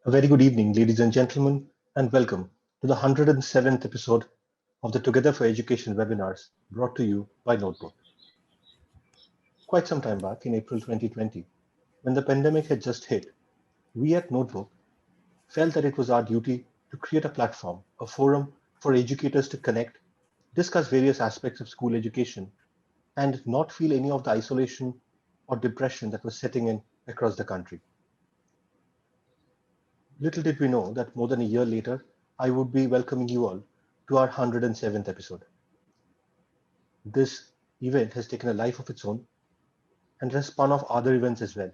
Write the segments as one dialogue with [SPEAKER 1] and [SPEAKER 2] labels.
[SPEAKER 1] A very good evening, ladies and gentlemen, and welcome to the 107th episode of the Together for Education webinars brought to you by Notebook. Quite some time back in April 2020, when the pandemic had just hit, we at Notebook felt that it was our duty to create a platform, a forum for educators to connect, discuss various aspects of school education, and not feel any of the isolation or depression that was setting in across the country. Little did we know that more than a year later, I would be welcoming you all to our 107th episode. This event has taken a life of its own and has spun off other events as well.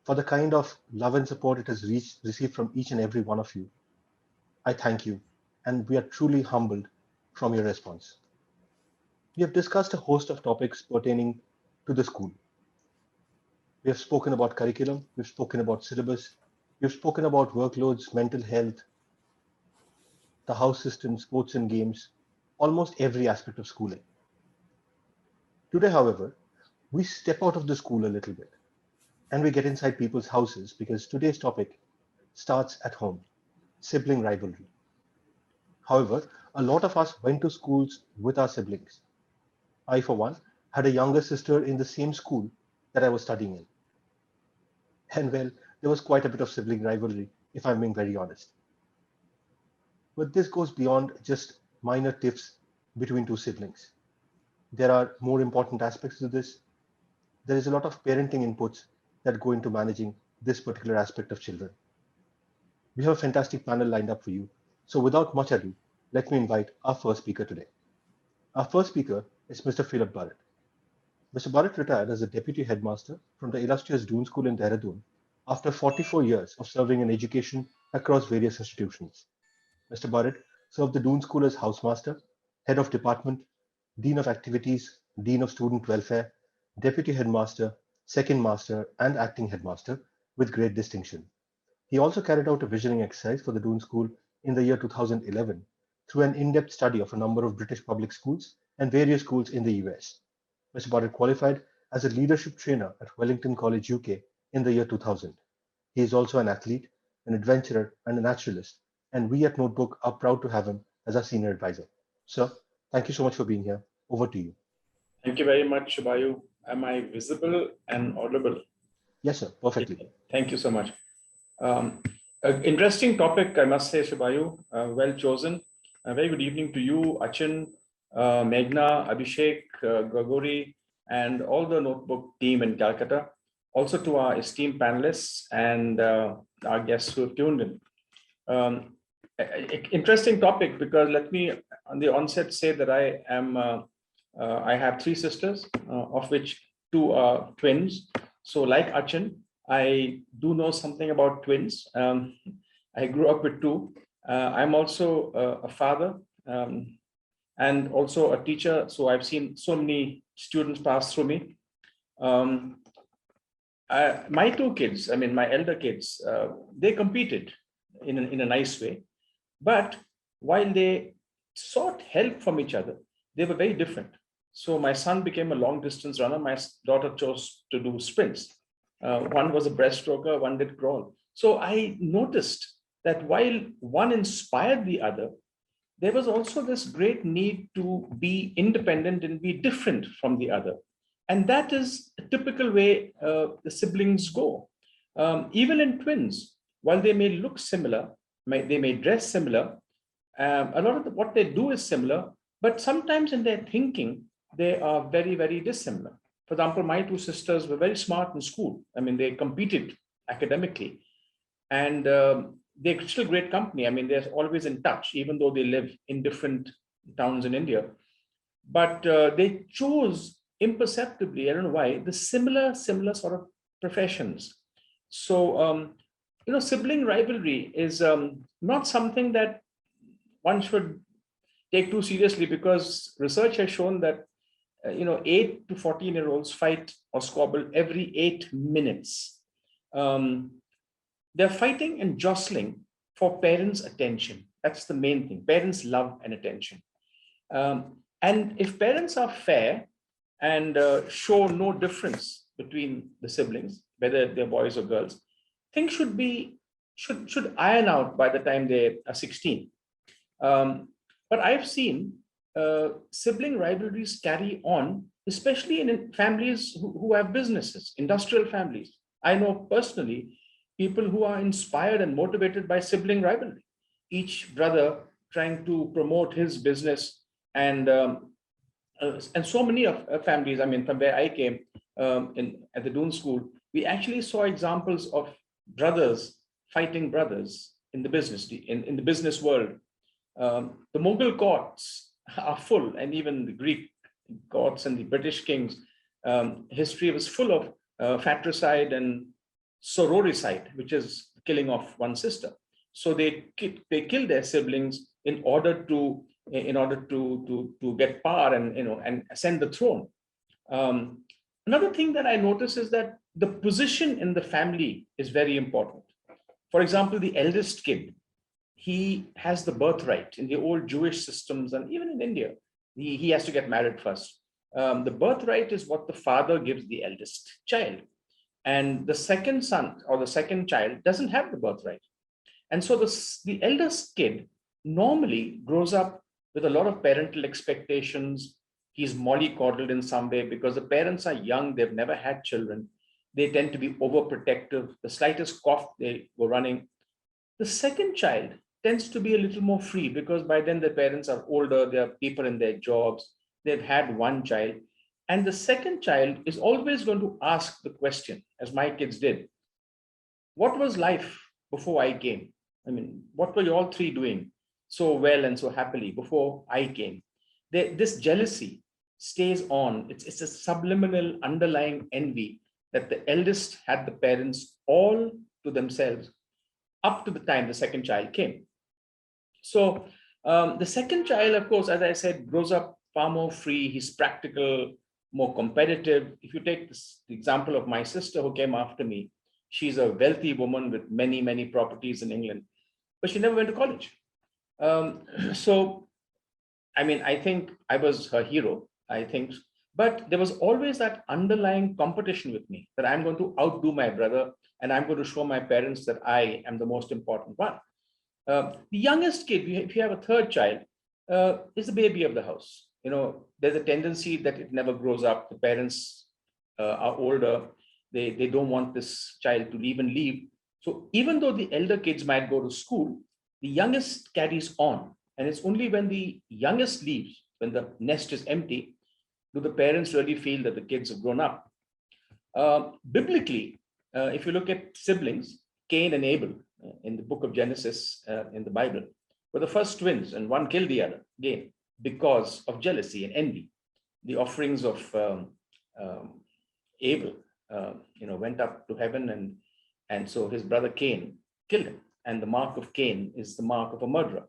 [SPEAKER 1] For the kind of love and support it has received from each and every one of you, I thank you, and we are truly humbled from your response. We have discussed a host of topics pertaining to the school. We have spoken about curriculum, we've spoken about syllabus, we've spoken about workloads, mental health, the house system, sports and games, almost every aspect of schooling. Today, however, we step out of the school a little bit and we get inside people's houses because today's topic starts at home, sibling rivalry. However, a lot of us went to schools with our siblings. I, for one, had a younger sister in the same school that I was studying in. And well, there was quite a bit of sibling rivalry, if I'm being very honest. But this goes beyond just minor tiffs between two siblings. There are more important aspects to this. There is a lot of parenting inputs that go into managing this particular aspect of children. We have a fantastic panel lined up for you. So without much ado, let me invite our first speaker today. Our first speaker is Mr. Philip Burrett. Mr. Burrett retired as a deputy headmaster from the illustrious Doon School in Dehradun after 44 years of serving in education across various institutions. Mr. Burrett served the Doon School as housemaster, head of department, dean of activities, dean of student welfare, deputy headmaster, second master, and acting headmaster with great distinction. He also carried out a visioning exercise for the Doon School in the year 2011 through an in-depth study of a number of British public schools and various schools in the US. Mr. Burrett qualified as a leadership trainer at Wellington College, UK in the year 2000. He is also an athlete, an adventurer, and a naturalist, and we at Notebook are proud to have him as our senior advisor. Sir, thank you so much for being here. Over to you.
[SPEAKER 2] Thank you very much, Shubhayu. Am I visible and audible?
[SPEAKER 1] Yes, sir. Perfectly.
[SPEAKER 2] Thank you so much. Interesting topic, I must say, Shubhayu. Well chosen. A very good evening to you, Achin, Meghna, Abhishek, Gagori, and all the Notebook team in Calcutta. Also to our esteemed panelists and our guests who have tuned in. Interesting topic, because let me on the onset say that I have three sisters, of which two are twins. So like Achin, I do know something about twins. I grew up with two. I'm also a father and also a teacher. So I've seen so many students pass through me. My two kids, I mean, my elder kids, they competed in a nice way. But while they sought help from each other, they were very different. So my son became a long distance runner. My daughter chose to do sprints. One was a breaststroker, one did crawl. So I noticed that while one inspired the other, there was also this great need to be independent and be different from the other. And that is a typical way the siblings go. Even in twins, while they may look similar, they may dress similar, a lot of what they do is similar, but sometimes in their thinking, they are very, very dissimilar. For example, my two sisters were very smart in school. I mean, they competed academically, and they're still great company. I mean, they're always in touch, even though they live in different towns in India. But they chose imperceptibly, I don't know why, the similar sort of professions. So, sibling rivalry is not something that one should take too seriously, because research has shown that 8 to 14-year-olds fight or squabble every 8 minutes. They're fighting and jostling for parents' attention. That's the main thing. Parents love and attention. And if parents are fair and show no difference between the siblings, whether they're boys or girls, things should be should iron out by the time they are 16. But I've seen sibling rivalries carry on, especially in families who have businesses, industrial families. I know personally people who are inspired and motivated by sibling rivalry, each brother trying to promote his business. And so many of families, I mean, from where I came at the Doon school, we actually saw examples of brothers fighting brothers in the business, in the business world. The Mughal courts are full, and even the Greek courts and the British kings, history was full of fratricide and sororicide, which is killing of one sister. So they kill their siblings in order to get power and ascend the throne. Another thing that I notice is that the position in the family is very important. For example, the eldest kid, he has the birthright in the old Jewish systems, and even in India, he has to get married first. The birthright is what the father gives the eldest child, and the second son or the second child doesn't have the birthright. And so the eldest kid normally grows up with a lot of parental expectations. He's mollycoddled in some way because the parents are young, they've never had children. They tend to be overprotective. The slightest cough, they go running. The second child tends to be a little more free because by then the parents are older, they are people in their jobs, they've had one child. And the second child is always going to ask the question, as my kids did, what was life before I came? I mean, what were you all three doing so well and so happily before I came? This jealousy stays on. It's a subliminal underlying envy that the eldest had the parents all to themselves up to the time the second child came. So the second child, of course, as I said, grows up far more free. He's practical, more competitive. If you take the example of my sister who came after me, she's a wealthy woman with many, many properties in England, but she never went to college. So, I mean, I think I was her hero, I think. But there was always that underlying competition with me that I'm going to outdo my brother and I'm going to show my parents that I am the most important one. The youngest kid, if you have a third child, is the baby of the house. You know, there's a tendency that it never grows up. The parents are older. They don't want this child to leave. So even though the elder kids might go to school, the youngest carries on. And it's only when the youngest leaves, when the nest is empty, do the parents really feel that the kids have grown up. Biblically, if you look at siblings, Cain and Abel in the book of Genesis in the Bible were the first twins, and one killed the other again because of jealousy and envy. The offerings of Abel, went up to heaven, and so his brother Cain killed him. And the mark of Cain is the mark of a murderer.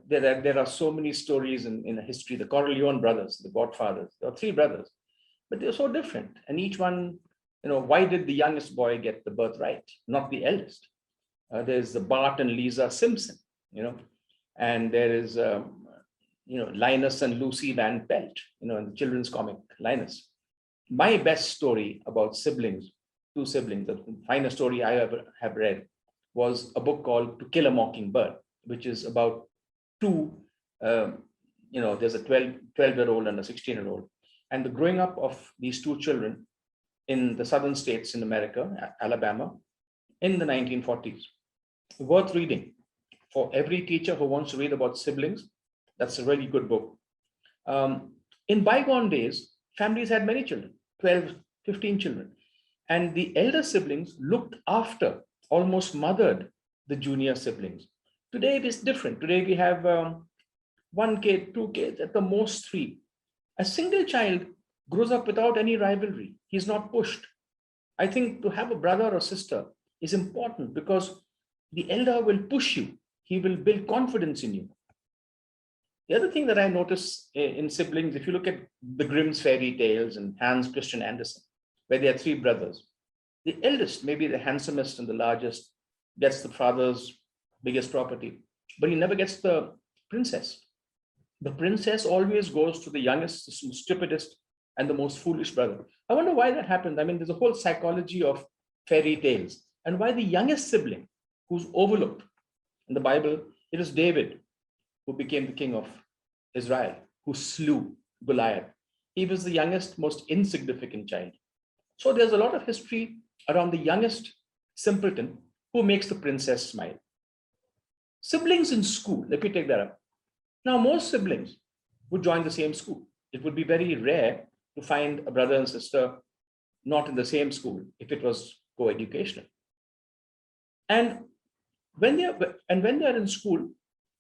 [SPEAKER 2] There are so many stories in history. The Corleone brothers, the Godfathers, there are three brothers, but they're so different. And each one, why did the youngest boy get the birthright, not the eldest? There's the Bart and Lisa Simpson, and there is, Linus and Lucy Van Pelt, in the children's comic Linus. My best story about siblings, two siblings, the finest story I ever have read was a book called To Kill a Mockingbird, which is about two, there's a 12-year-old and a 16-year-old. And the growing up of these two children in the southern states in America, Alabama, in the 1940s. Worth reading. For every teacher who wants to read about siblings, that's a really good book. In bygone days, families had many children, 12, 15 children. And the elder siblings looked after, almost mothered the junior siblings. Today it is different. Today we have one kid, two kids, at the most three. A single child grows up without any rivalry. He's not pushed. I think to have a brother or sister is important because the elder will push you. He will build confidence in you. The other thing that I notice in siblings, if you look at the Grimm's fairy tales and Hans Christian Andersen, where there are three brothers, the eldest, maybe the handsomest and the largest, gets the father's biggest property, but he never gets the princess. The princess always goes to the youngest, the stupidest, and the most foolish brother. I wonder why that happens. I mean, there's a whole psychology of fairy tales. and why the youngest sibling who's overlooked. In the Bible, it is David who became the king of Israel, who slew Goliath. He was the youngest, most insignificant child. So there's a lot of history around the youngest simpleton who makes the princess smile. Siblings in school, let me take that up. Now, most siblings would join the same school. It would be very rare to find a brother and sister not in the same school if it was co-educational. And when they are in school,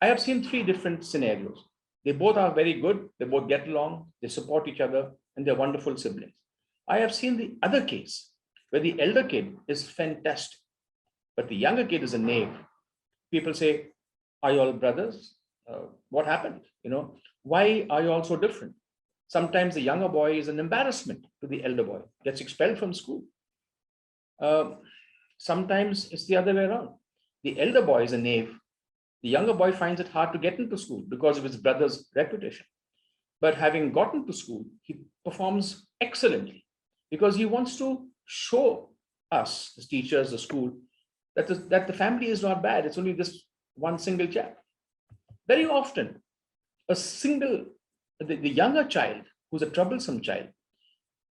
[SPEAKER 2] I have seen three different scenarios. They both are very good, they both get along, they support each other, and they're wonderful siblings. I have seen the other case where the elder kid is fantastic, but the younger kid is a knave. People say, are you all brothers? What happened? Why are you all so different? Sometimes the younger boy is an embarrassment to the elder boy, gets expelled from school. Sometimes it's the other way around. The elder boy is a knave. The younger boy finds it hard to get into school because of his brother's reputation. But having gotten to school, he performs excellently because he wants to show us, the teachers, the school, that the family is not bad. It's only this one single chap. Very often, the younger child, who's a troublesome child,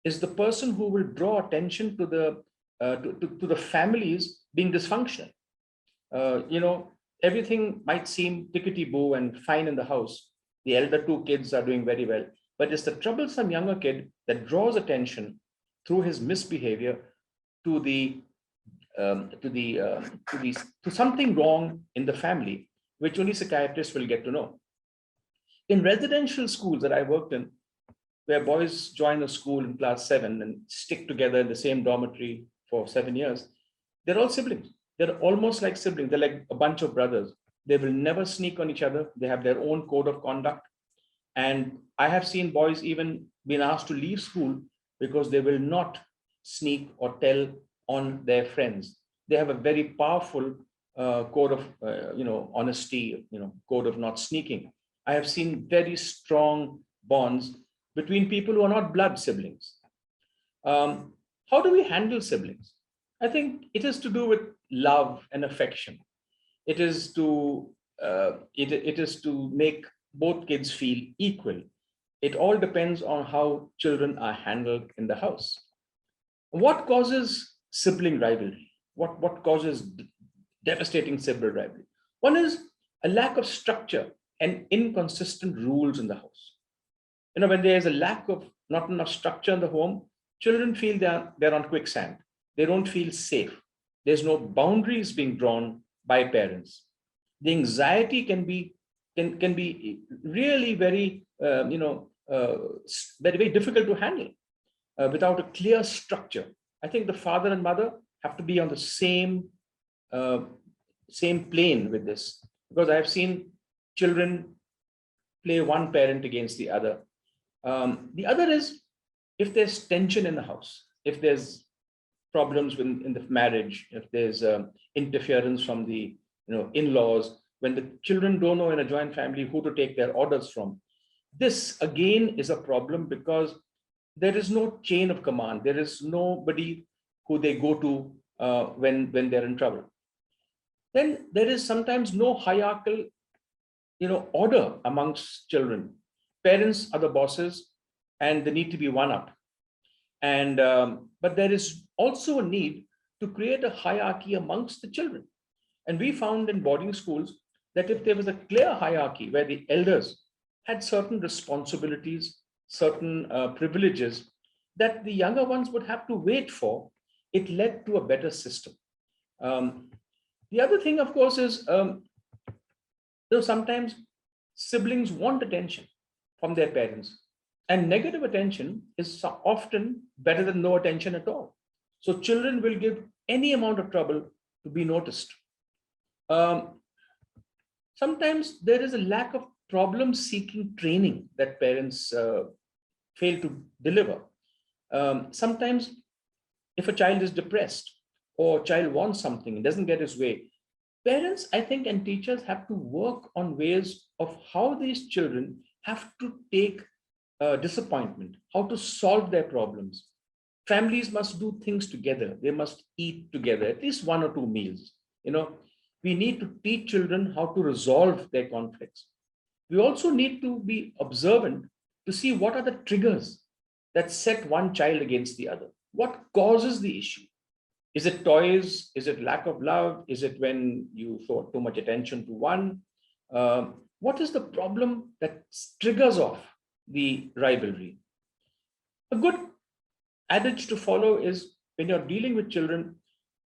[SPEAKER 2] is the person who will draw attention to the families being dysfunctional. Everything might seem tickety-boo and fine in the house. The elder two kids are doing very well, but it's the troublesome younger kid that draws attention through his misbehavior to something wrong in the family, which only psychiatrists will get to know. In residential schools that I worked in, where boys join a school in class 7 and stick together in the same dormitory for 7 years, they're all siblings. They're almost like siblings. They're like a bunch of brothers. They will never sneak on each other. They have their own code of conduct. And I have seen boys even being asked to leave school because they will not sneak or tell on their friends. They have a very powerful code of honesty, code of not sneaking. I have seen very strong bonds between people who are not blood siblings. How do we handle siblings? I think it is to do with love and affection. It is to make both kids feel equal. It all depends on how children are handled in the house. What causes sibling rivalry? What causes devastating sibling rivalry? One is a lack of structure and inconsistent rules in the house. When there is a lack of not enough structure in the home, children feel they're on quicksand. They don't feel safe. There's no boundaries being drawn by parents. The anxiety can be really very very difficult to handle without a clear structure. I think the father and mother have to be on the same plane with this, because I have seen children play one parent against the other. The other is if there's tension in the house, if there's problems in the marriage, if there's interference from the in-laws, when the children don't know in a joint family who to take their orders from. This again is a problem because there is no chain of command. There is nobody who they go to when they're in trouble. Then there is sometimes no hierarchical order amongst children. Parents are the bosses and they need to be one up. And but there is also a need to create a hierarchy amongst the children. And we found in boarding schools that if there was a clear hierarchy where the elders had certain responsibilities, certain privileges that the younger ones would have to wait for, it led to a better system. The other thing, of course, is sometimes siblings want attention from their parents, and negative attention is often better than no attention at all. So children will give any amount of trouble to be noticed. Sometimes there is a lack of problem-seeking training that parents fail to deliver. Sometimes if a child is depressed or a child wants something and doesn't get his way, parents, I think, and teachers have to work on ways of how these children have to take disappointment, how to solve their problems. families must do things together. They must eat together, at least 1 or 2 meals. We need to teach children how to resolve their conflicts. We also need to be observant to see what are the triggers that set one child against the other. What causes the issue? Is it toys? Is it lack of love? Is it when you throw too much attention to one? What is the problem that triggers off the rivalry? A good adage to follow is, when you're dealing with children,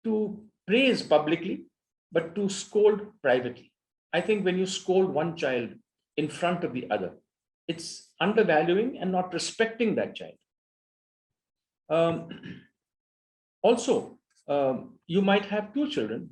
[SPEAKER 2] to praise publicly, but to scold privately. I think when you scold one child in front of the other, it's undervaluing and not respecting that child. Also, you might have 2 children.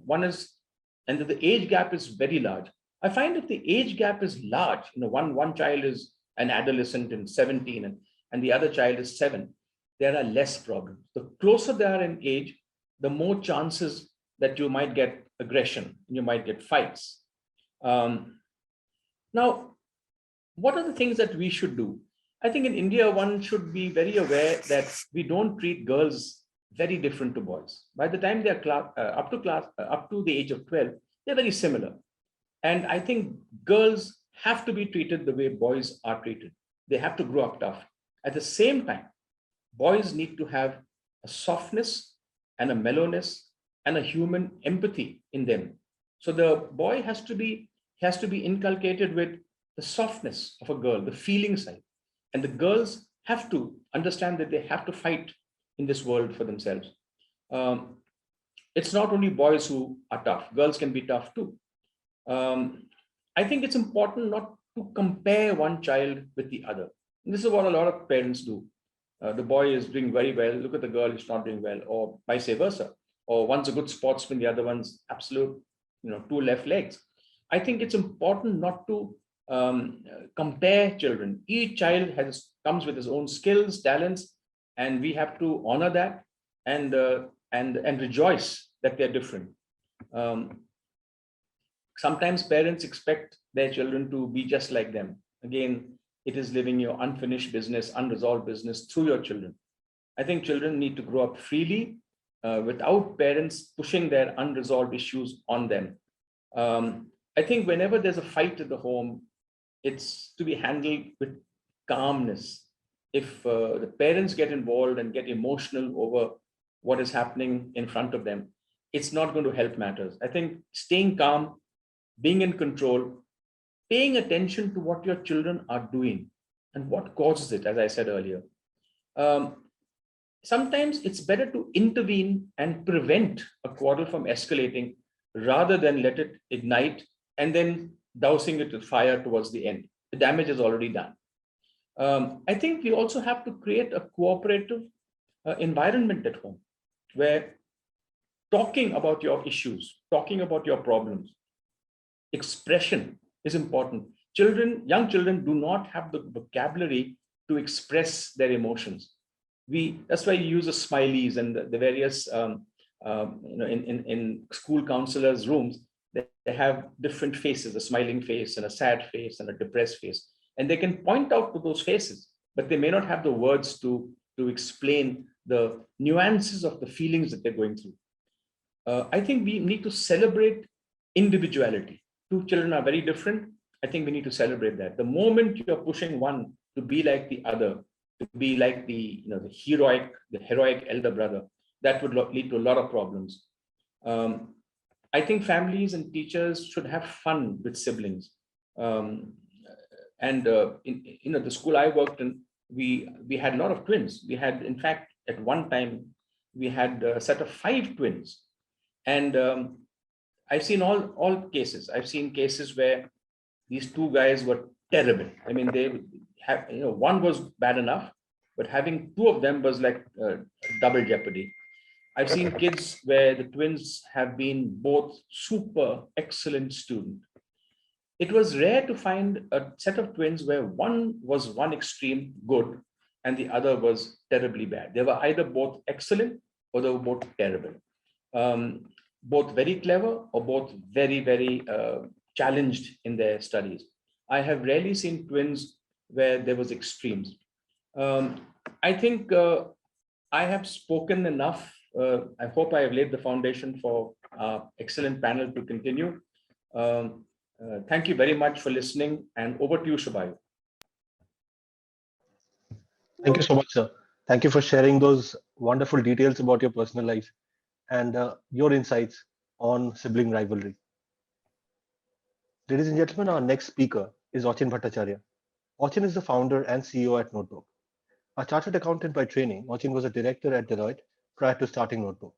[SPEAKER 2] And the age gap is very large. I find if the age gap is large, one child is an adolescent in 17 and the other child is 7, there are less problems. The closer they are in age, the more chances that you might get aggression, you might get fights. Now, what are the things that we should do? I think in India, one should be very aware that we don't treat girls very different to boys. By the time they are up to the age of 12, they're very similar. And I think girls have to be treated the way boys are treated. They have to grow up tough. At the same time, boys need to have a softness and a mellowness and a human empathy in them. So the boy has to be inculcated with the softness of a girl, the feeling side. And the girls have to understand that they have to fight in this world for themselves. It's not only boys who are tough, girls can be tough too. I think it's important not to compare one child with the other. And this is what a lot of parents do. The boy is doing very well, look at the girl who's not doing well, or vice versa. Or one's a good sportsman, the other one's absolute, 2 left legs. I think it's important not to compare children. Each child comes with his own skills, talents, and we have to honor that and rejoice that they're different. Sometimes parents expect their children to be just like them. Again, it is living your unfinished business, unresolved business through your children. I think children need to grow up freely without parents pushing their unresolved issues on them. I think whenever there's a fight at the home, it's to be handled with calmness. If the parents get involved and get emotional over what is happening in front of them, it's not going to help matters. I think staying calm, being in control, paying attention to what your children are doing and what causes it, as I said earlier. Sometimes it's better to intervene and prevent a quarrel from escalating rather than let it ignite and then dousing it with fire towards the end. The damage is already done. I think we also have to create a cooperative environment at home where talking about your issues, talking about your problems, expression is important. Young children do not have the vocabulary to express their emotions. That's why you use the smileys and the various, in school counselors' rooms, they have different faces, a smiling face and a sad face and a depressed face. And they can point out to those faces, but they may not have the words to explain the nuances of the feelings that they're going through. I think we need to celebrate individuality. 2 children are very different. I think we need to celebrate that. The moment you're pushing one to be like the other, to be like the heroic elder brother, that would lead to a lot of problems. I think families and teachers should have fun with siblings. The school I worked in, we had a lot of twins. We had, in fact, at one time, we had a set of 5 twins. And I've seen all cases. I've seen cases where these 2 guys were terrible. I mean, they have, one was bad enough, but having 2 of them was like double jeopardy. I've seen kids where the twins have been both super excellent students. It was rare to find a set of twins where one was one extreme good and the other was terribly bad. They were either both excellent or they were both terrible. Both very clever or both very, very challenged in their studies. I have rarely seen twins where there was extremes. I think I have spoken enough. I hope I have laid the foundation for our excellent panel to continue. Thank you very much for listening, and over to you, Shubhayu.
[SPEAKER 1] Thank you so much, sir. Thank you for sharing those wonderful details about your personal life and your insights on sibling rivalry. Ladies and gentlemen, our next speaker is Achin Bhattacharya. Achin is the founder and CEO at Notebook. A chartered accountant by training, Achin was a director at Deloitte prior to starting Notebook.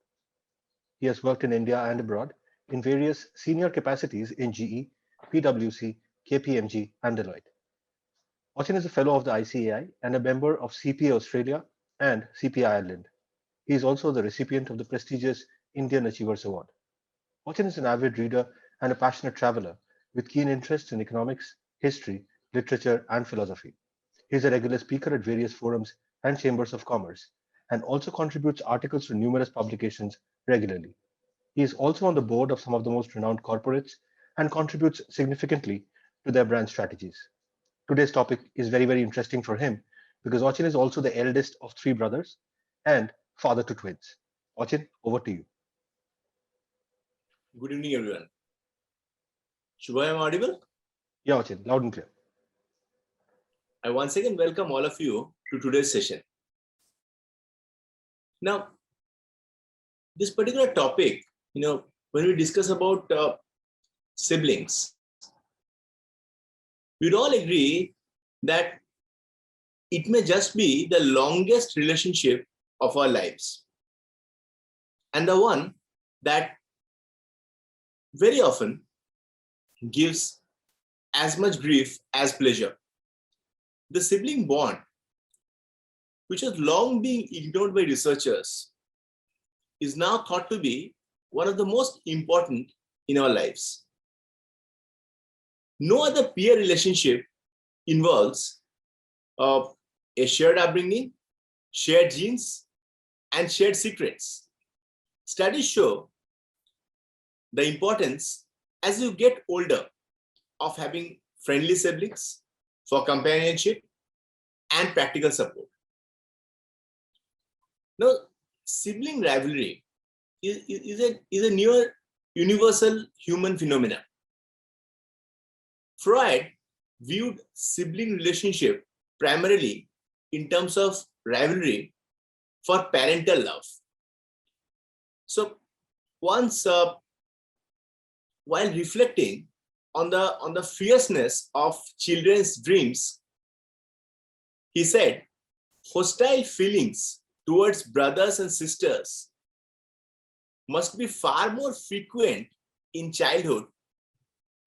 [SPEAKER 1] He has worked in India and abroad in various senior capacities in GE, PwC, KPMG, and Deloitte. Achin is a fellow of the ICAI and a member of CPA Australia and CPA Ireland. He is also the recipient of the prestigious Indian Achievers Award. Achin is an avid reader and a passionate traveler with keen interests in economics, history, literature, and philosophy. He is a regular speaker at various forums and chambers of commerce and also contributes articles to numerous publications regularly. He is also on the board of some of the most renowned corporates and contributes significantly to their brand strategies. Today's topic is very, very interesting for him because Achin is also the eldest of three brothers and father to twins. Achin, over to you.
[SPEAKER 3] Good evening, everyone. Shubha, am I audible?
[SPEAKER 1] Yeah, Achin, loud and clear.
[SPEAKER 3] I once again welcome all of you to today's session. Now, this particular topic, when we discuss about siblings, we'd all agree that it may just be the longest relationship of our lives, and the one that very often gives as much grief as pleasure. The sibling bond, which has long been ignored by researchers, is now thought to be one of the most important in our lives. No other peer relationship involves a shared upbringing, shared genes, and shared secrets. Studies show the importance as you get older of having friendly siblings for companionship and practical support. Now, sibling rivalry is a near universal human phenomenon. Freud viewed sibling relationship primarily in terms of rivalry for parental love. So once, while reflecting on the fierceness of children's dreams, he said, hostile feelings towards brothers and sisters must be far more frequent in childhood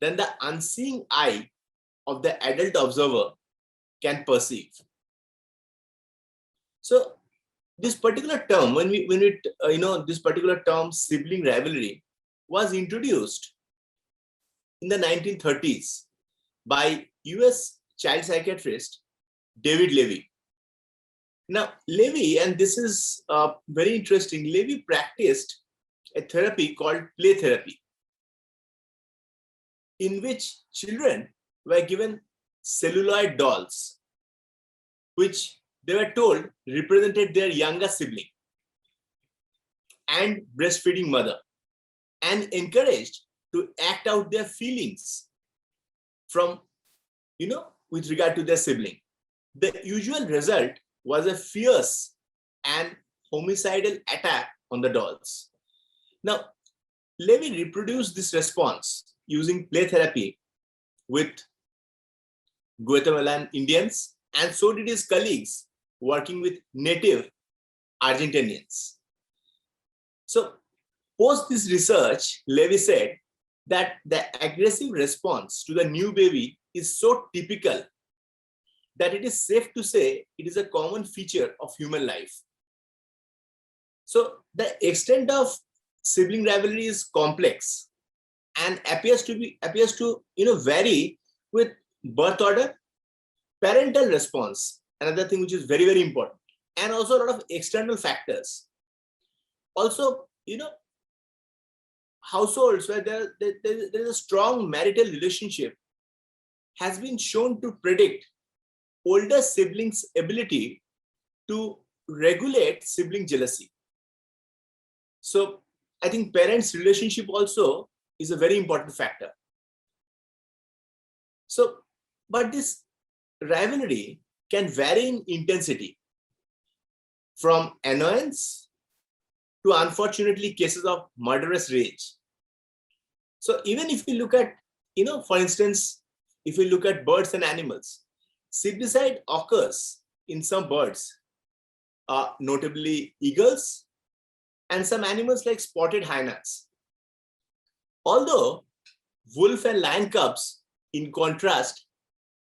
[SPEAKER 3] than the unseeing eye of the adult observer can perceive. So this particular term, this particular term, sibling rivalry, was introduced in the 1930s by US child psychiatrist David Levy. Now, Levy, and this is very interesting, Levy practiced a therapy called play therapy, in which children were given celluloid dolls, which they were told represented their younger sibling and breastfeeding mother, and encouraged to act out their feelings from, with regard to their sibling. The usual result was a fierce and homicidal attack on the dolls. Now, Levy reproduced this response using play therapy with Guatemalan Indians, and so did his colleagues working with native Argentinians. So, post this research, Levy said that the aggressive response to the new baby is so typical that it is safe to say it is a common feature of human life. So the extent of sibling rivalry is complex and appears to vary with birth order, parental response, another thing which is very, very important, and also a lot of external factors. Also, households where there is a strong marital relationship has been shown to predict older siblings' ability to regulate sibling jealousy. So I think parents' relationship also is a very important factor. So, but this rivalry can vary in intensity from annoyance to unfortunately cases of murderous rage. So even if you look at, for instance, if we look at birds and animals, siblicide occurs in some birds, notably eagles, and some animals like spotted hyenas. Although wolf and lion cubs, in contrast,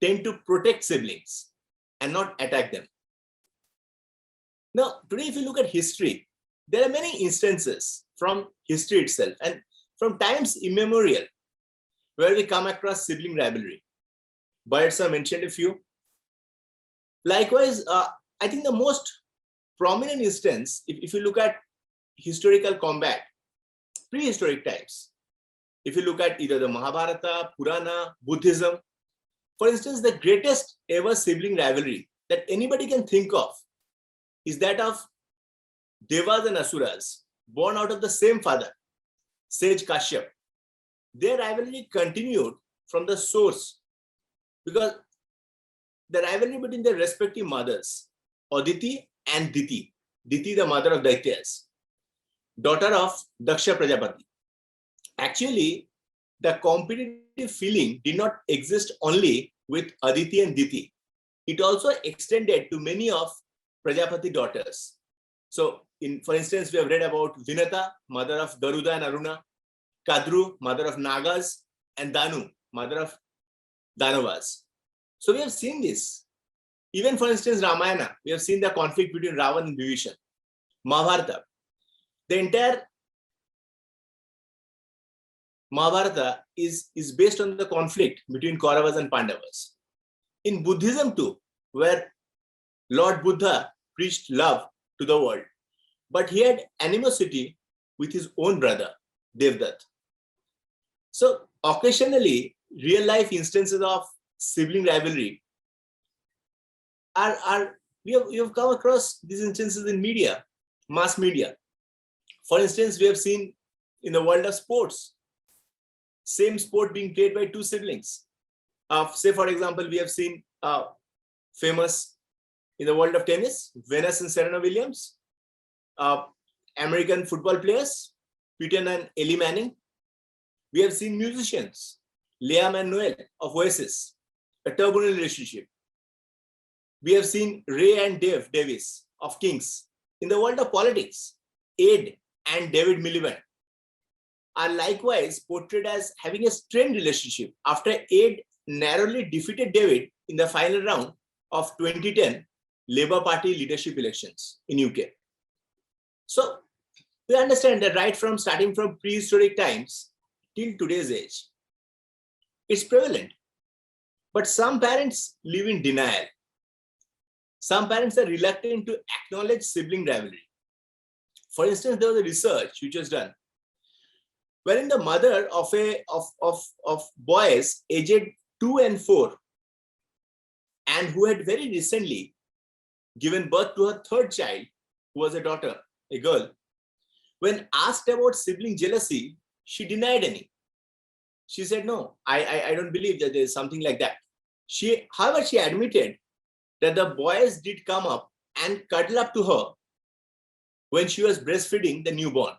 [SPEAKER 3] tend to protect siblings and not attack them. Now, today, if you look at history, there are many instances from history itself and from times immemorial where we come across sibling rivalry. Burrett sir mentioned a few. Likewise, I think the most prominent instance, if you look at historical combat, prehistoric times, if you look at either the Mahabharata, Purana, Buddhism, for instance, the greatest ever sibling rivalry that anybody can think of is that of Devas and Asuras, born out of the same father, sage Kashyap. Their rivalry continued from the source because the rivalry between their respective mothers, Aditi and Diti, Diti the mother of Daityas, daughter of Daksha Prajapati. Actually, the competitive feeling did not exist only with Aditi and Diti. It also extended to many of Prajapati daughters. So, for instance, we have read about Vinata, mother of Garuda and Aruna, Kadru, mother of Nagas, and Danu, mother of Danavas. So we have seen this. Even for instance, Ramayana, we have seen the conflict between Rawan and Bibhishan. Mahabharata, the entire Mahabharata is based on the conflict between Kauravas and Pandavas. In Buddhism too, where Lord Buddha preached love to the world, but he had animosity with his own brother, Devdutt. So occasionally, real life instances of sibling rivalry we have come across these instances in media, mass media. For instance, we have seen in the world of sports, same sport being played by two siblings. Say, for example, we have seen famous in the world of tennis, Venus and Serena Williams, American football players, Peyton and Ellie Manning. We have seen musicians, Liam and Noel of Oasis, a turbulent relationship. We have seen Ray and Dave Davis of Kings. In the world of politics, Ed and David Miliband are likewise portrayed as having a strained relationship after Ed narrowly defeated David in the final round of 2010 Labour Party leadership elections in UK. So we understand that right from starting from prehistoric times till today's age, it's prevalent. But some parents live in denial. Some parents are reluctant to acknowledge sibling rivalry. For instance, there was a research which was done wherein the mother of boys aged 2 and 4 and who had very recently given birth to her third child, who was a daughter, a girl, when asked about sibling jealousy, she denied any. She said, no, I don't believe that there is something like that. However, she admitted that the boys did come up and cuddle up to her when she was breastfeeding the newborn.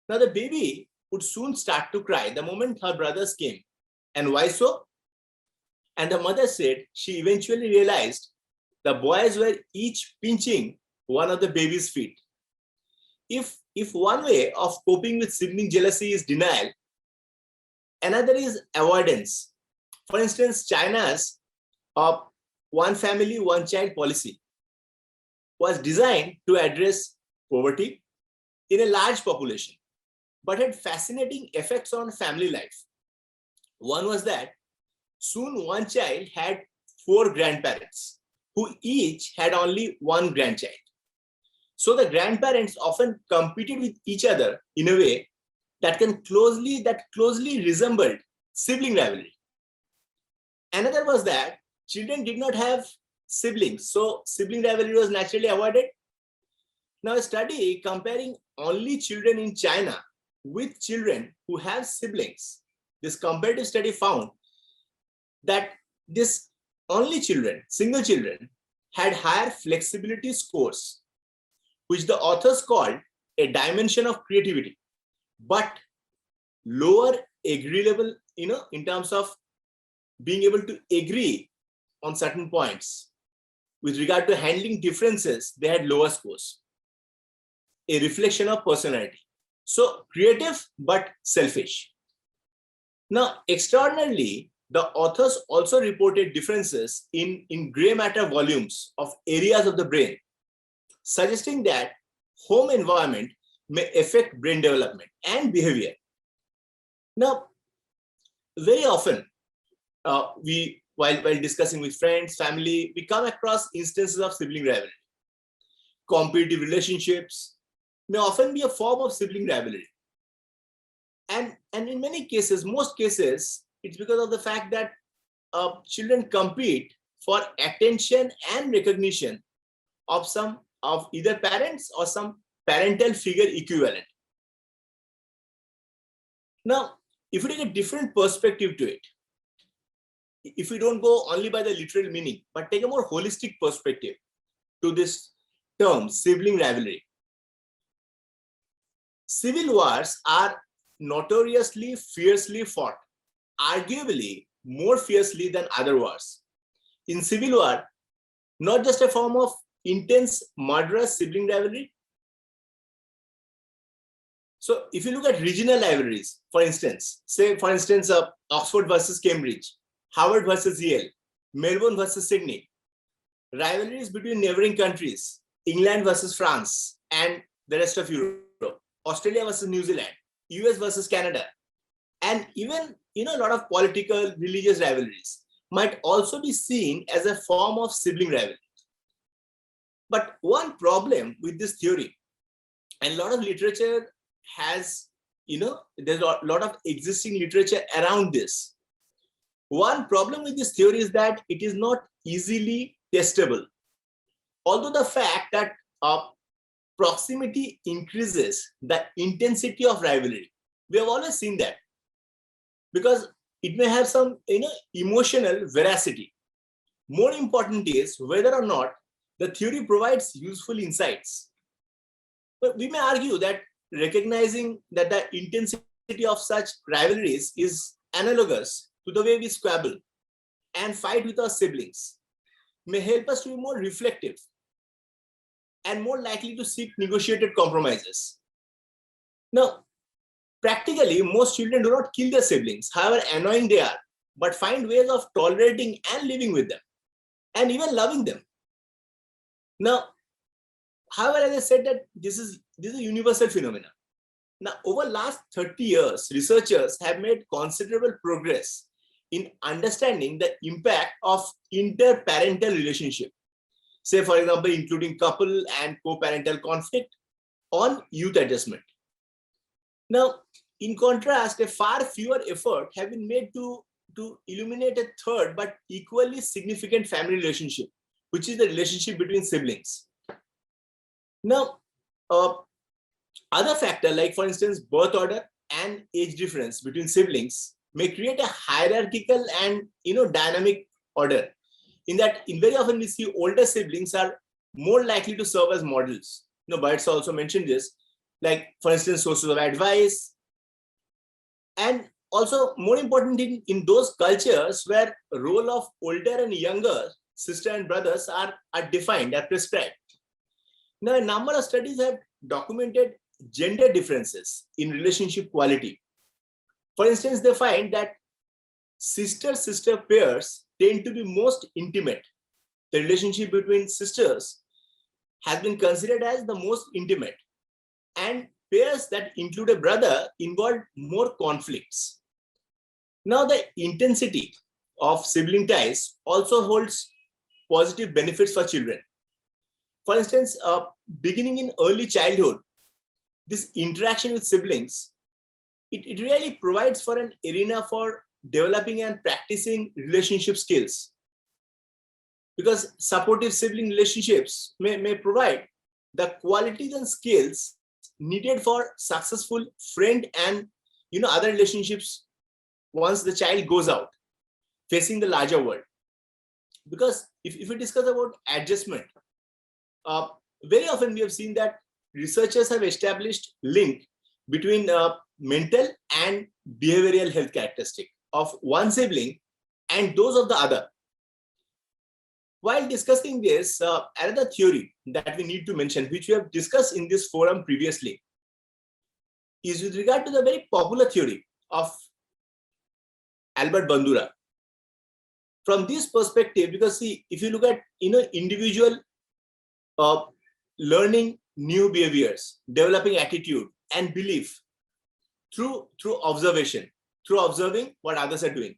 [SPEAKER 3] Now the baby would soon start to cry the moment her brothers came. And why so? And the mother said she eventually realized the boys were each pinching one of the baby's feet. If one way of coping with sibling jealousy is denial, another is avoidance. For instance, China's one family, one child policy was designed to address poverty in a large population, but had fascinating effects on family life. One was that soon one child had 4 grandparents who each had only one grandchild. So the grandparents often competed with each other in a way that closely resembled sibling rivalry. Another was that children did not have siblings, so sibling rivalry was naturally avoided. Now, a study comparing only children in China with children who have siblings, this comparative study found that this only children, single children, had higher flexibility scores, which the authors called a dimension of creativity, but lower agree level, in terms of being able to agree on certain points. With regard to handling differences, they had lower scores. A reflection of personality. So creative, but selfish. Now, extraordinarily, the authors also reported differences in gray matter volumes of areas of the brain, suggesting that home environment may affect brain development and behavior. Now, very often, while discussing with friends, family, we come across instances of sibling rivalry. Competitive relationships may often be a form of sibling rivalry. And in many cases, most cases, it's because of the fact that children compete for attention and recognition of either parents or some parental figure equivalent. Now, if we take a different perspective to it, if we don't go only by the literal meaning, but take a more holistic perspective to this term, sibling rivalry. Civil wars are notoriously fiercely fought, arguably more fiercely than other wars. In civil war, not just a form of intense murderous sibling rivalry. So if you look at regional rivalries, for instance, Oxford versus Cambridge, Harvard versus Yale, Melbourne versus Sydney, rivalries between neighboring countries, England versus France and the rest of Europe, Australia versus New Zealand, US versus Canada, and even a lot of political, religious rivalries might also be seen as a form of sibling rivalry. But one problem with this theory, and a lot of literature has, there's a lot of existing literature around this. One problem with this theory is that it is not easily testable. Although the fact that proximity increases the intensity of rivalry, we have always seen that, because it may have some emotional veracity. More important is whether or not the theory provides useful insights. But we may argue that recognizing that the intensity of such rivalries is analogous to the way we squabble and fight with our siblings may help us to be more reflective and more likely to seek negotiated compromises. Now, practically, most children do not kill their siblings, however annoying they are, but find ways of tolerating and living with them, and even loving them. Now, however, as I said, that this is a universal phenomenon. Now, over the last 30 years, researchers have made considerable progress in understanding the impact of interparental relationship, say, for example, including couple and co-parental conflict on youth adjustment. Now, in contrast, a far fewer efforts have been made to illuminate a third but equally significant family relationship, which is the relationship between siblings. Now, other factors like, for instance, birth order and age difference between siblings may create a hierarchical and dynamic order. In that, very often we see older siblings are more likely to serve as models. Burrett also mentioned this, like, for instance, sources of advice. And also, more important, in those cultures where the role of older and younger sister and brothers are defined, are prescribed. Now, a number of studies have documented gender differences in relationship quality. For instance, they find that sister-sister pairs tend to be most intimate. The relationship between sisters has been considered as the most intimate, and pairs that include a brother involve more conflicts. Now, the intensity of sibling ties also holds positive benefits for children. For instance, beginning in early childhood, this interaction with siblings, it really provides for an arena for developing and practicing relationship skills. Because supportive sibling relationships may provide the qualities and skills needed for successful friend and other relationships once the child goes out facing the larger world. Because if we discuss about adjustment, very often we have seen that researchers have established link between mental and behavioral health characteristic of one sibling and those of the other. While discussing this, another theory that we need to mention, which we have discussed in this forum previously, is with regard to the very popular theory of Albert Bandura. From this perspective, because see, if you look at individual learning new behaviors, developing attitude and belief through observation, through observing what others are doing,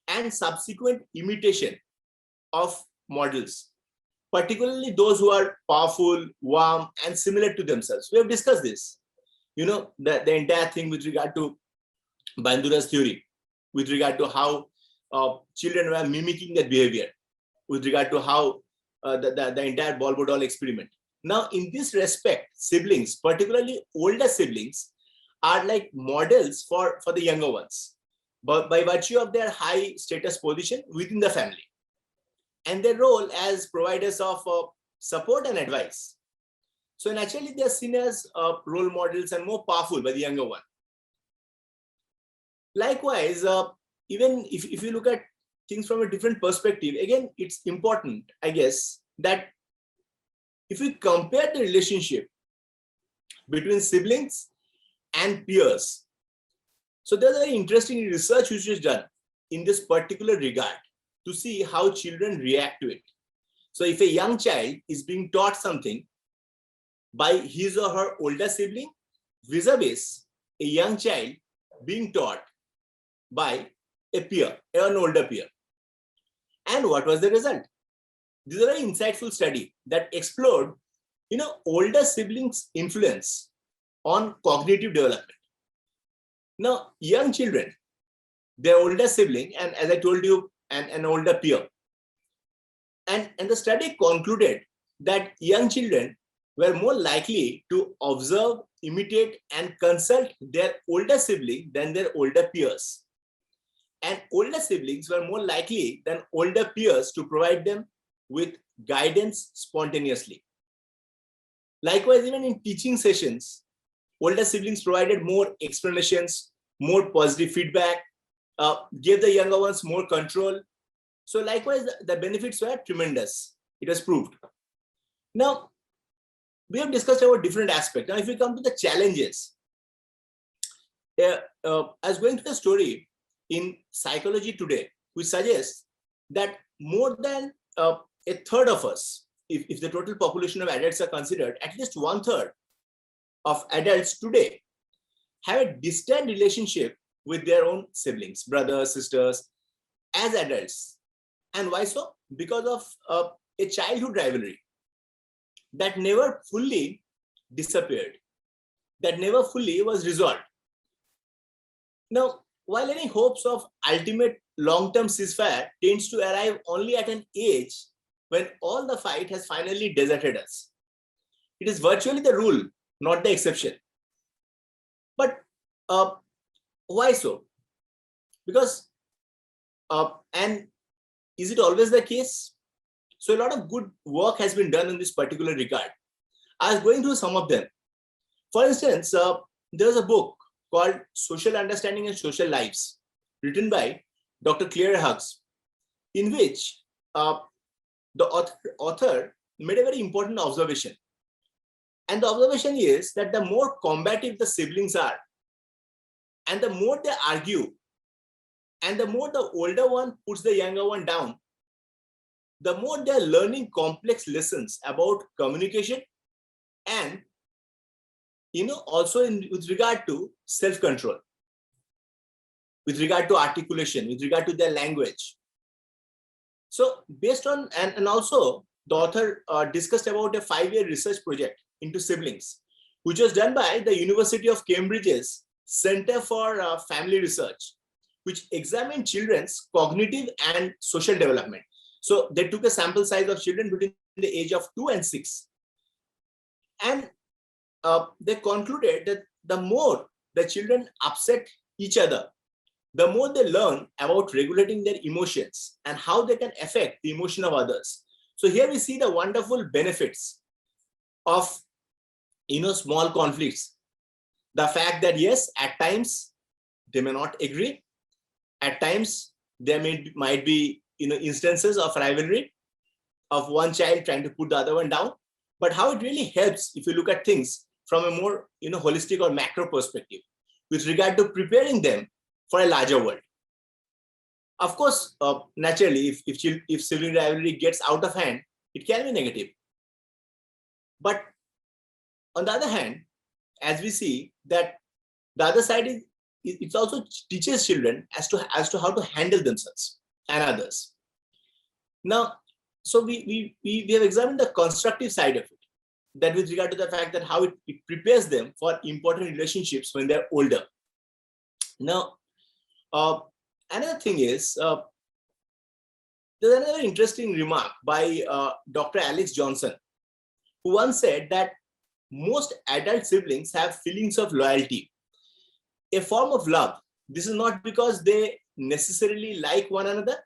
[SPEAKER 3] and subsequent imitation of models, particularly those who are powerful, warm, and similar to themselves. We have discussed this, the entire thing with regard to Bandura's theory, with regard to how children were mimicking that behavior, with regard to how the entire ball doll experiment. Now, in this respect, siblings, particularly older siblings, are like models for the younger ones, but by virtue of their high status position within the family and their role as providers of support and advice. So naturally, they are seen as role models and more powerful by the younger one. Likewise, even if you look at things from a different perspective, again, it's important, I guess, that if we compare the relationship between siblings and peers, so there's a very interesting research which is done in this particular regard to see how children react to it. So if a young child is being taught something by his or her older sibling, vis-a-vis a young child being taught by a peer, an older peer. And what was the result? This is a very insightful study that explored, older siblings' influence on cognitive development. Now, young children, their older sibling, and as I told you, an older peer. And the study concluded that young children were more likely to observe, imitate, and consult their older sibling than their older peers. And older siblings were more likely than older peers to provide them with guidance spontaneously. Likewise, even in teaching sessions, older siblings provided more explanations, more positive feedback, gave the younger ones more control. So likewise, the benefits were tremendous. It was proved. Now, we have discussed about different aspects. Now, if we come to the challenges, I was going to the story in Psychology Today, which suggests that more than a third of us, if the total population of adults are considered, at least 1/3 of adults today have a distant relationship with their own siblings, brothers, sisters, as adults. And why so? Because of a childhood rivalry that never fully disappeared, that never fully was resolved. Now, while any hopes of ultimate long-term ceasefire tends to arrive only at an age when all the fight has finally deserted us, it is virtually the rule, not the exception. But why so? Because, and is it always the case? So a lot of good work has been done in this particular regard. I was going through some of them. For instance, there was a book called Social Understanding and Social Lives, written by Dr. Claire Hughes, in which the author made a very important observation. And the observation is that the more combative the siblings are, and the more they argue, and the more the older one puts the younger one down, the more they're learning complex lessons about communication and also with regard to self-control, with regard to articulation, with regard to their language. So based on, and also the author discussed about a 5-year research project into siblings, which was done by the University of Cambridge's Center for Family Research, which examined children's cognitive and social development. So they took a sample size of children between the age of 2 and 6. And they concluded that the more the children upset each other, the more they learn about regulating their emotions and how they can affect the emotion of others. So here we see the wonderful benefits of small conflicts. The fact that yes, at times they may not agree. At times there might be instances of rivalry, of one child trying to put the other one down. But how it really helps if you look at things from a more holistic or macro perspective with regard to preparing them for a larger world. Of course, naturally, if sibling rivalry gets out of hand, it can be negative. But on the other hand, as we see that the other side is, it also teaches children as to how to handle themselves and others. Now, so we have examined the constructive side of it, that with regard to the fact that how it prepares them for important relationships when they're older. Now, another thing is, there's another interesting remark by Dr. Alex Johnson, who once said that most adult siblings have feelings of loyalty, a form of love. This is not because they necessarily like one another,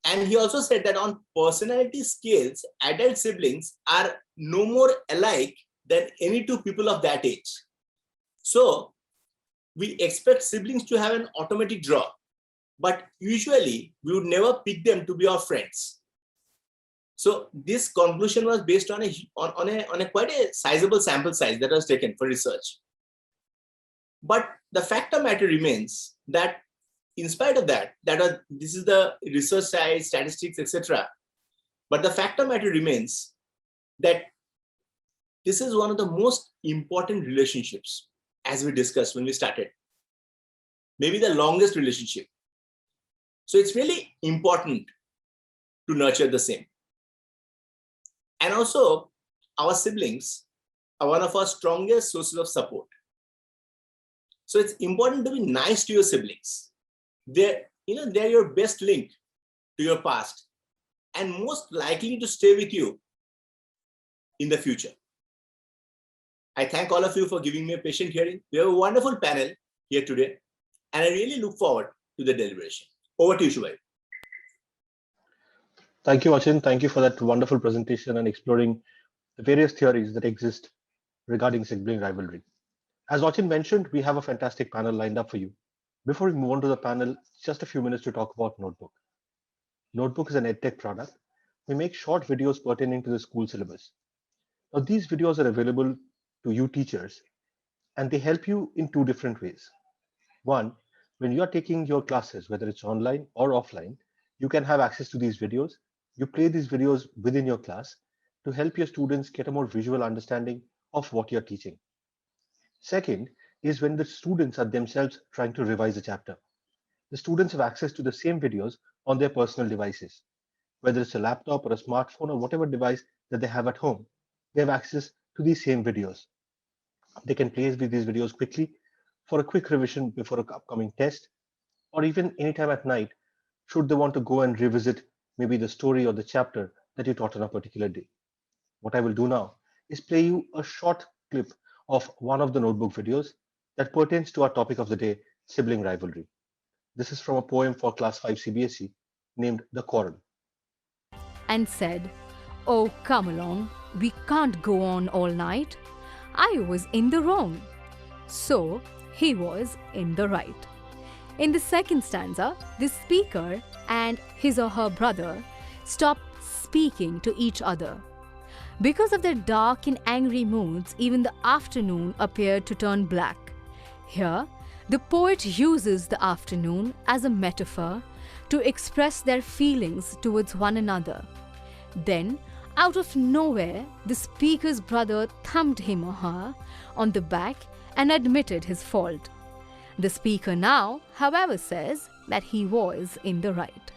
[SPEAKER 3] and he also said that on personality scales, adult siblings are no more alike than any two people of that age. So we expect siblings to have an automatic draw, but usually we would never pick them to be our friends. So this conclusion was based on a quite a sizable sample size that was taken for research. But the fact of matter remains that in spite of that, this is the research side, statistics, etc. But the fact of matter remains that this is one of the most important relationships, as we discussed when we started. Maybe the longest relationship. So it's really important to nurture the same. And also, our siblings are one of our strongest sources of support. So it's important to be nice to your siblings. They're your best link to your past and most likely to stay with you in the future. I thank all of you for giving me a patient hearing. We have a wonderful panel here today, and I really look forward to the deliberation. Over to you, Shubhai.
[SPEAKER 1] Thank you, Achin. Thank you for that wonderful presentation and exploring the various theories that exist regarding sibling rivalry. As Achin mentioned, we have a fantastic panel lined up for you. Before we move on to the panel, just a few minutes to talk about Notebook. Notebook is an EdTech product. We make short videos pertaining to the school syllabus. Now, these videos are available to you teachers, and they help you in two different ways. One, when you are taking your classes, whether it's online or offline, you can have access to these videos. You play these videos within your class to help your students get a more visual understanding of what you're teaching. Second is when the students are themselves trying to revise a chapter. The students have access to the same videos on their personal devices. Whether it's a laptop or a smartphone or whatever device that they have at home, they have access to these same videos. They can play with these videos quickly for a quick revision before an upcoming test, or even anytime at night, should they want to go and revisit maybe the story or the chapter that you taught on a particular day. What I will do now is play you a short clip of one of the Notebook videos that pertains to our topic of the day, sibling rivalry. This is from a poem for Class 5 CBSE named The Quarrel.
[SPEAKER 4] And said, "Oh, come along, we can't go on all night. I was in the wrong." So he was in the right. In the second stanza, the speaker and his or her brother stopped speaking to each other. Because of their dark and angry moods, even the afternoon appeared to turn black. Here, the poet uses the afternoon as a metaphor to express their feelings towards one another. Then, out of nowhere, the speaker's brother thumped him or her on the back and admitted his fault. The speaker now, however, says that he was in the right.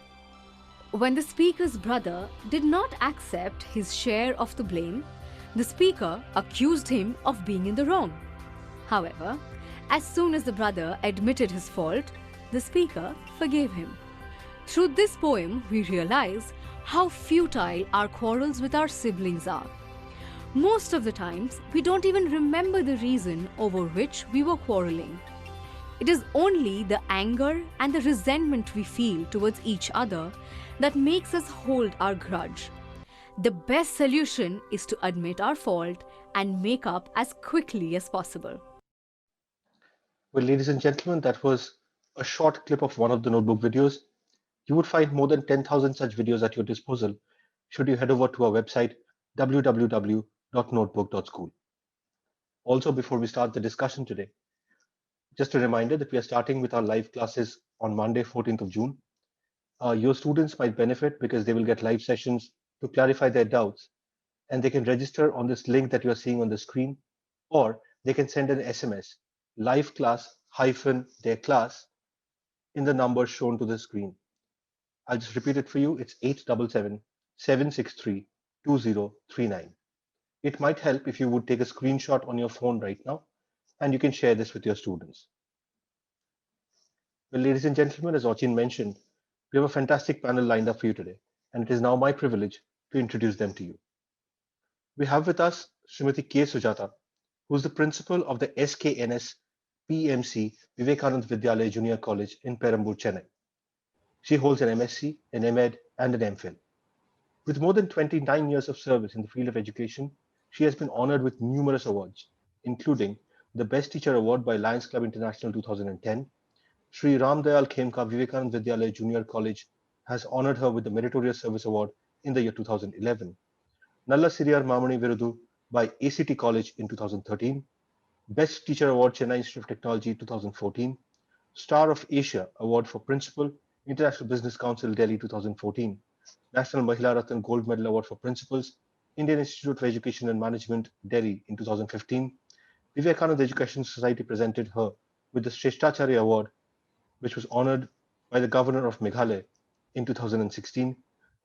[SPEAKER 4] When the speaker's brother did not accept his share of the blame, the speaker accused him of being in the wrong. However, as soon as the brother admitted his fault, the speaker forgave him. Through this poem, we realize how futile our quarrels with our siblings are. Most of the times, we don't even remember the reason over which we were quarreling. It is only the anger and the resentment we feel towards each other that makes us hold our grudge. The best solution is to admit our fault and make up as quickly as possible.
[SPEAKER 1] Well, ladies and gentlemen, that was a short clip of one of the notebook videos. You would find more than 10,000 such videos at your disposal should you head over to our website www.notebook.school. Also, before we start the discussion today, just a reminder that we are starting with our live classes on Monday, 14th of June. Your students might benefit because they will get live sessions to clarify their doubts, and they can register on this link that you are seeing on the screen, or they can send an SMS, live class hyphen their class, in the number shown to the screen. I'll just repeat it for you. It's 877-763-2039. It might help if you would take a screenshot on your phone right now, and you can share this with your students. Well, ladies and gentlemen, as Achin mentioned, we have a fantastic panel lined up for you today, and it is now my privilege to introduce them to you. We have with us Srimati K. Sujatha, who is the principal of the SKNS PMC Vivekanand Vidyalaya Junior College in Perambur, Chennai. She holds an MSc, an MEd, and an MPhil. With more than 29 years of service in the field of education, she has been honored with numerous awards, including the Best Teacher Award by Lions Club International 2010. Sri Ram Dayal Khemka Vivekanand Vidyalaya Junior College has honored her with the Meritorious Service Award in the year 2011. Nalla Siriyar Mamani Virudu by ACT College in 2013. Best Teacher Award Chennai Institute of Technology 2014. Star of Asia Award for Principal, International Business Council Delhi 2014. National Mahila Ratan Gold Medal Award for Principals, Indian Institute of Education and Management, Delhi in 2015. Vivekananda Education Society presented her with the Shrestacharya Award, which was honored by the Governor of Meghalaya in 2016.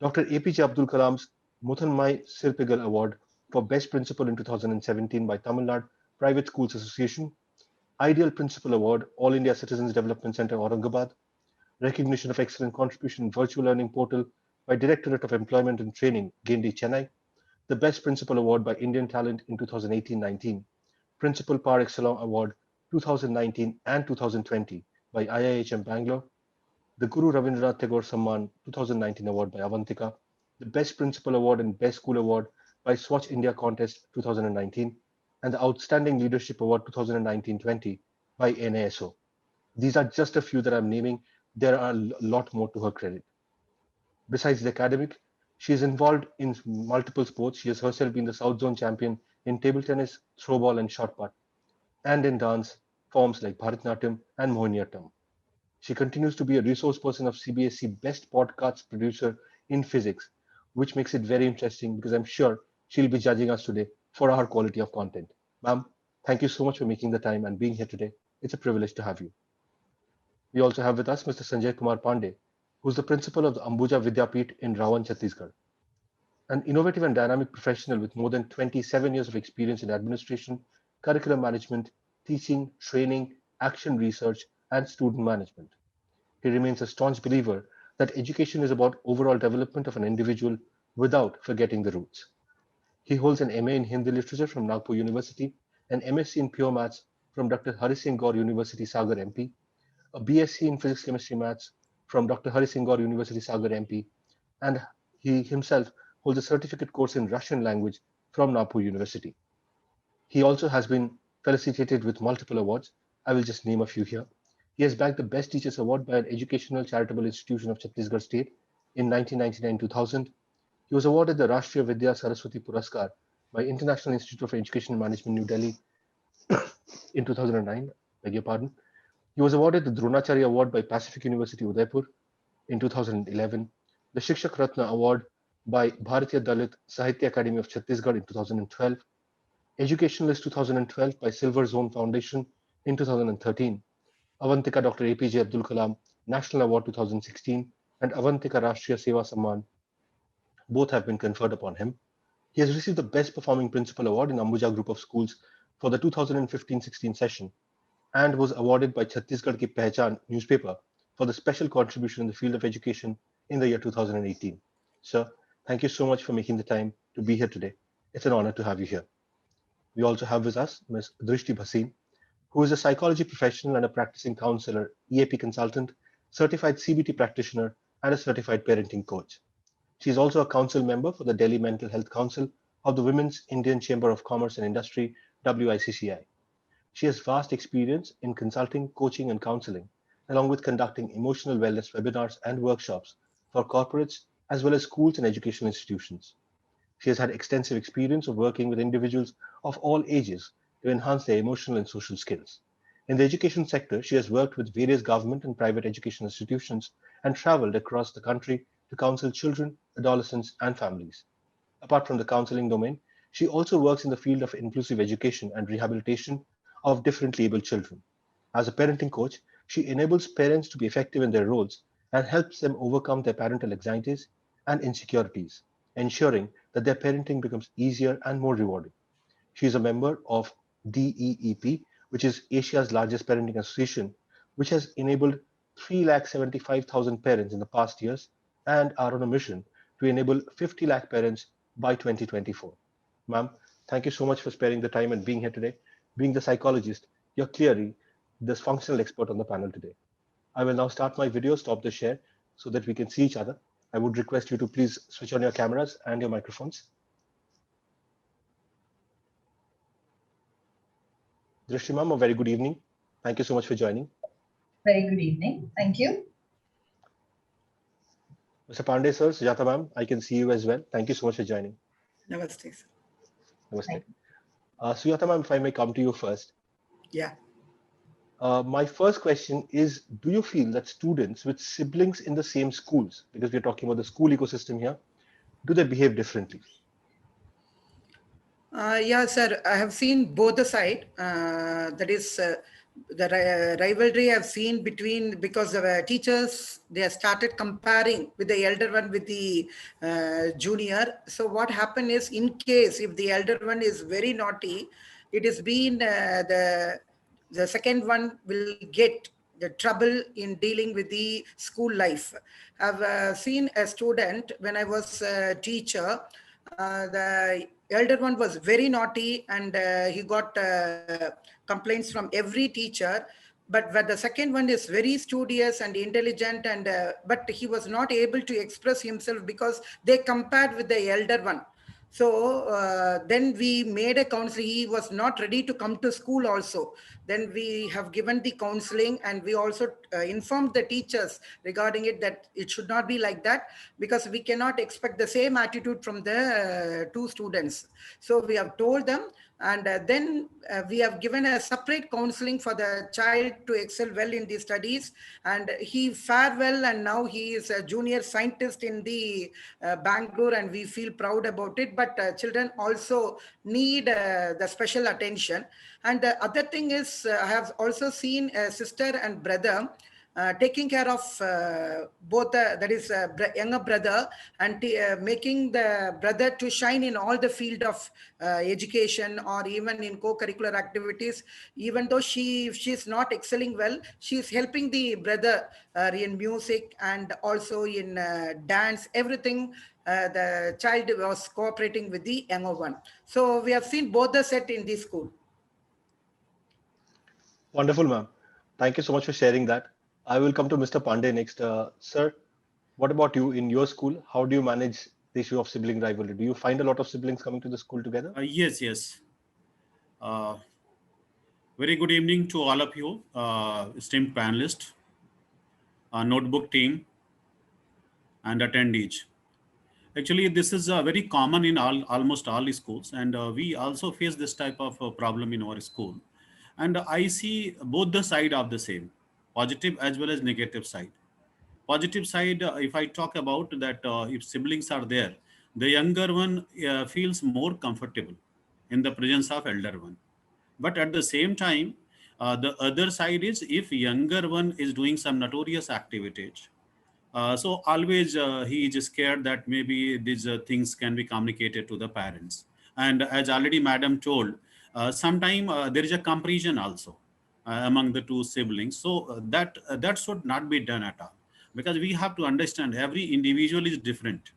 [SPEAKER 1] Dr. APJ Abdul Kalam's Muthanmai Sirpigal Award for Best Principal in 2017 by Tamil Nadu Private Schools Association. Ideal Principal Award, All India Citizens Development Center, Aurangabad. Recognition of Excellent Contribution in Virtual Learning Portal by Directorate of Employment and Training, Guindy, Chennai. The Best Principal Award by Indian Talent in 2018-19. Principal Par Excellence Award 2019 and 2020 by IIHM Bangalore. The Guru Ravindranath Tagore Samman 2019 Award by Avantika. The Best Principal Award and Best School Award by Swachh India Contest 2019. And the Outstanding Leadership Award 2019-20 by NASO. These are just a few that I'm naming. There are a lot more to her credit. Besides the academic, she is involved in multiple sports. She has herself been the South Zone champion in table tennis, throwball, and shot put, and in dance forms like Bharatanatyam and Mohiniyattam. She continues to be a resource person of CBSE Best Podcast Producer in Physics, which makes it very interesting because I'm sure she'll be judging us today for our quality of content. Ma'am, thank you so much for making the time and being here today. It's a privilege to have you. We also have with us Mr. Sanjay Kumar Pandey, who's the principal of the Ambuja Peeth in Rawan, Chhatisgarh. An innovative and dynamic professional with more than 27 years of experience in administration, curriculum management, teaching, training, action research, and student management. He remains a staunch believer that education is about overall development of an individual without forgetting the roots. He holds an MA in Hindi Literature from Nagpur University, an MSc in Pure Maths from Dr. Hari Singh Gaur University, Sagar, MP, a BSc in Physics, Chemistry, Maths from Dr. Hari Singh Gaur University, Sagar, MP, and he himself holds a certificate course in Russian language from Nagpur University. He also has been felicitated with multiple awards. I will just name a few here. He has bagged the Best Teachers Award by an educational charitable institution of Chhatisgarh State in 1999-2000. He was awarded the Rashtriya Vidya Saraswati Puraskar by International Institute of Education and Management, New Delhi in 2009. Beg your pardon. He was awarded the Dronacharya Award by Pacific University, Udaipur in 2011, the Shikshak Ratna Award by Bharatiya Dalit Sahitya Academy of Chhattisgarh in 2012, Educationalist 2012 by Silver Zone Foundation in 2013, Avantika Dr. APJ Abdul Kalam National Award 2016, and Avantika Rashtriya Seva Samman. Both have been conferred upon him. He has received the Best Performing Principal Award in Ambuja Group of Schools for the 2015-16 session and was awarded by Chhattisgarh Ki Pehchan newspaper for the special contribution in the field of education in the year 2018. Sir, thank you so much for making the time to be here today. It's an honor to have you here. We also have with us Ms. Drishti Bhasin, who is a psychology professional and a practicing counselor, EAP consultant, certified CBT practitioner, and a certified parenting coach. She is also a council member for the Delhi Mental Health Council of the Women's Indian Chamber of Commerce and Industry, WICCI. She has vast experience in consulting, coaching, and counseling, along with conducting emotional wellness webinars and workshops for corporates as well as schools and educational institutions. She has had extensive experience of working with individuals of all ages to enhance their emotional and social skills. In the education sector, she has worked with various government and private education institutions and traveled across the country to counsel children, adolescents, and families. Apart from the counseling domain, she also works in the field of inclusive education and rehabilitation of differently abled children. As a parenting coach, she enables parents to be effective in their roles and helps them overcome their parental anxieties and insecurities, ensuring that their parenting becomes easier and more rewarding. She is a member of DEEP, which is Asia's largest parenting association, which has enabled 375,000 parents in the past years and are on a mission to enable 50 lakh parents by 2024. Ma'am, thank you so much for sparing the time and being here today. Being the psychologist, you're clearly this functional expert on the panel today. I will now start my video, stop the share so that we can see each other. I would request you to please switch on your cameras and your microphones. Drishti ma'am, a very good evening. Thank you so much for joining.
[SPEAKER 5] Very good evening. Thank you.
[SPEAKER 1] Mr. Pandey sir, Sujatha ma'am, I can see you as well. Thank you so much for joining.
[SPEAKER 6] Namaste, sir.
[SPEAKER 1] Namaste. Sujatha ma'am, if I may come to you first.
[SPEAKER 6] Yeah.
[SPEAKER 1] My first question is, do you feel that students with siblings in the same schools, because we're talking about the school ecosystem here, do they behave differently?
[SPEAKER 6] Yeah, sir. I have seen both the side. That is the rivalry I've seen between, because the teachers, they have started comparing with the elder one with the junior. So what happened is, in case if the elder one is very naughty, it has been the second one will get the trouble in dealing with the school life. I've seen a student when I was a teacher. The elder one was very naughty and he got complaints from every teacher. But the second one is very studious and intelligent, and but he was not able to express himself because they compared with the elder one. So then we made a counseling. He was not ready to come to school also. Then we have given the counseling, and we also informed the teachers regarding it that it should not be like that, because we cannot expect the same attitude from the two students. So we have told them, and then we have given a separate counseling for the child to excel well in the studies, and he fared well, and now he is a junior scientist in the Bangalore, and we feel proud about it. But children also need the special attention. And the other thing is, I have also seen a sister and brother taking care of both, that is younger brother, and making the brother to shine in all the field of education or even in co-curricular activities. Even though she's not excelling well, she's helping the brother in music and also in dance, everything. The child was cooperating with the younger one. So we have seen both the set in this school.
[SPEAKER 1] Wonderful, ma'am. Thank you so much for sharing that. I will come to Mr. Pandey next. Sir, what about you in your school? How do you manage the issue of sibling rivalry? Do you find a lot of siblings coming to the school together?
[SPEAKER 7] Yes. Very good evening to all of you, esteemed panelists, notebook team, and attendees. Actually, this is very common in almost all schools, and we also face this type of problem in our school. And I see both the side of the same, positive as well as negative side. Positive side, if I talk about that, if siblings are there, the younger one feels more comfortable in the presence of elder one. But at the same time, the other side is, if younger one is doing some notorious activities, so always he is scared that maybe these things can be communicated to the parents. And as already madam told, sometime there is a comparison also among the two siblings. So that should not be done at all, because we have to understand every individual is different.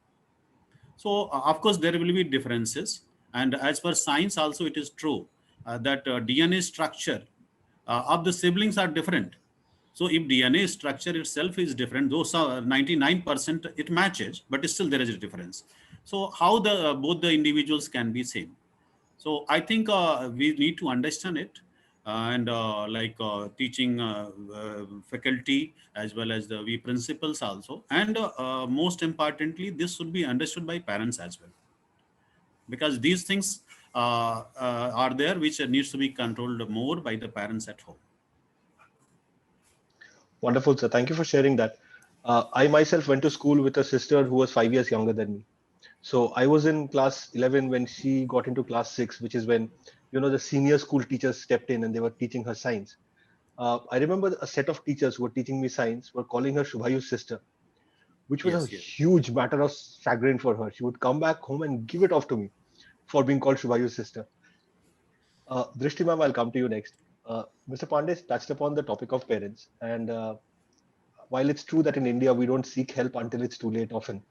[SPEAKER 7] So of course there will be differences, And as per science also, it is true that DNA structure of the siblings are different. So if DNA structure itself is different, those are 99% it matches, but still there is a difference. So how the both the individuals can be same? So I think we need to understand it, and teaching faculty as well as the we principals also, and most importantly, this should be understood by parents as well, because these things are there which needs to be controlled more by the parents at home.
[SPEAKER 1] Wonderful, sir. Thank you for sharing that. I myself went to school with a sister who was 5 years younger than me. So I was in class 11 when she got into class 6, which is when, the senior school teachers stepped in and they were teaching her science. I remember a set of teachers who were teaching me science were calling her Shubhayu's sister, which was a
[SPEAKER 7] Yes, yes.
[SPEAKER 1] huge matter of chagrin for her. She would come back home and give it off to me for being called Shubhayu's sister. Drishti ma'am, I'll come to you next. Mr. Pandey touched upon the topic of parents, and while it's true that in India we don't seek help until it's too late often,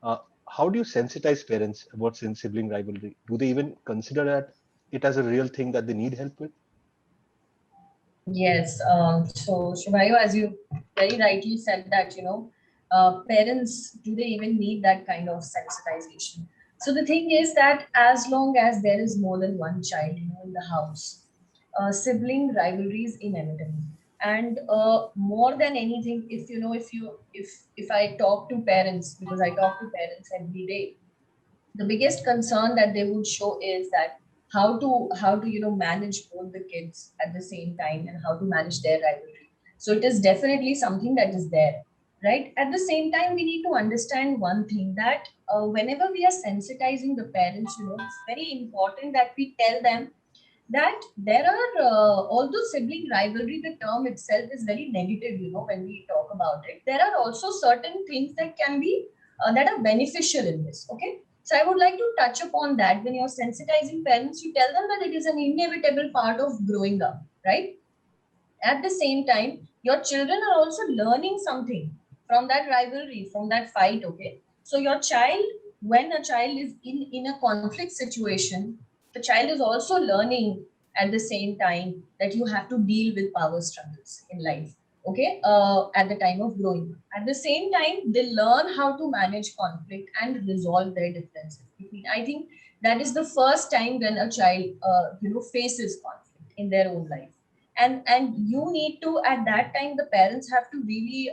[SPEAKER 1] uh, how do you sensitize parents about sibling rivalry? Do they even consider it as a real thing that they need help with?
[SPEAKER 5] Yes. So Shubhayu, as you very rightly said that, parents, do they even need that kind of sensitization? So the thing is that as long as there is more than one child, in the house, sibling rivalry is inevitable. And more than anything, if I talk to parents, because I talk to parents every day, the biggest concern that they would show is that how to manage both the kids at the same time and how to manage their rivalry. So it is definitely something that is there, right? At the same time, we need to understand one thing, that whenever we are sensitizing the parents, it's very important that we tell them that there are, although sibling rivalry, the term itself is very negative, when we talk about it, there are also certain things that can be, that are beneficial in this, okay? So I would like to touch upon that. When you're sensitizing parents, you tell them that it is an inevitable part of growing up, right? At the same time, your children are also learning something from that rivalry, from that fight, okay? So your child, when a child is in a conflict situation, the child is also learning at the same time that you have to deal with power struggles in life, okay? At the time of growing up. At the same time, they learn how to manage conflict and resolve their differences. I think that is the first time when a child, faces conflict in their own life. And you need to, at that time, the parents have to really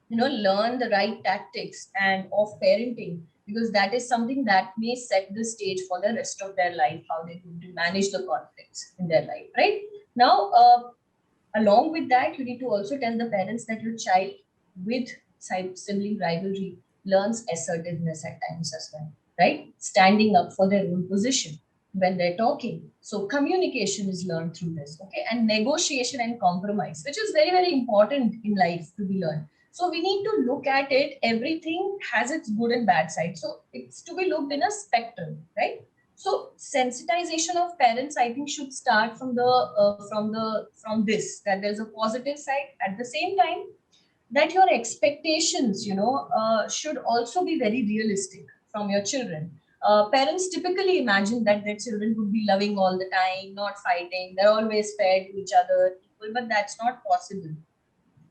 [SPEAKER 5] learn the right tactics and of parenting, because that is something that may set the stage for the rest of their life, how they're going to manage the conflicts in their life, right? Now, along with that, you need to also tell the parents that your child with sibling rivalry learns assertiveness at times as well, right? Standing up for their own position when they're talking. So communication is learned through this, okay? And negotiation and compromise, which is very, very important in life to be learned. So we need to look at it. Everything has its good and bad side. So it's to be looked in a spectrum, right? So sensitization of parents, I think, should start from from this, that there's a positive side. At the same time, that your expectations, should also be very realistic from your children. Parents typically imagine that their children would be loving all the time, not fighting, they're always fair to each other, equal, but that's not possible,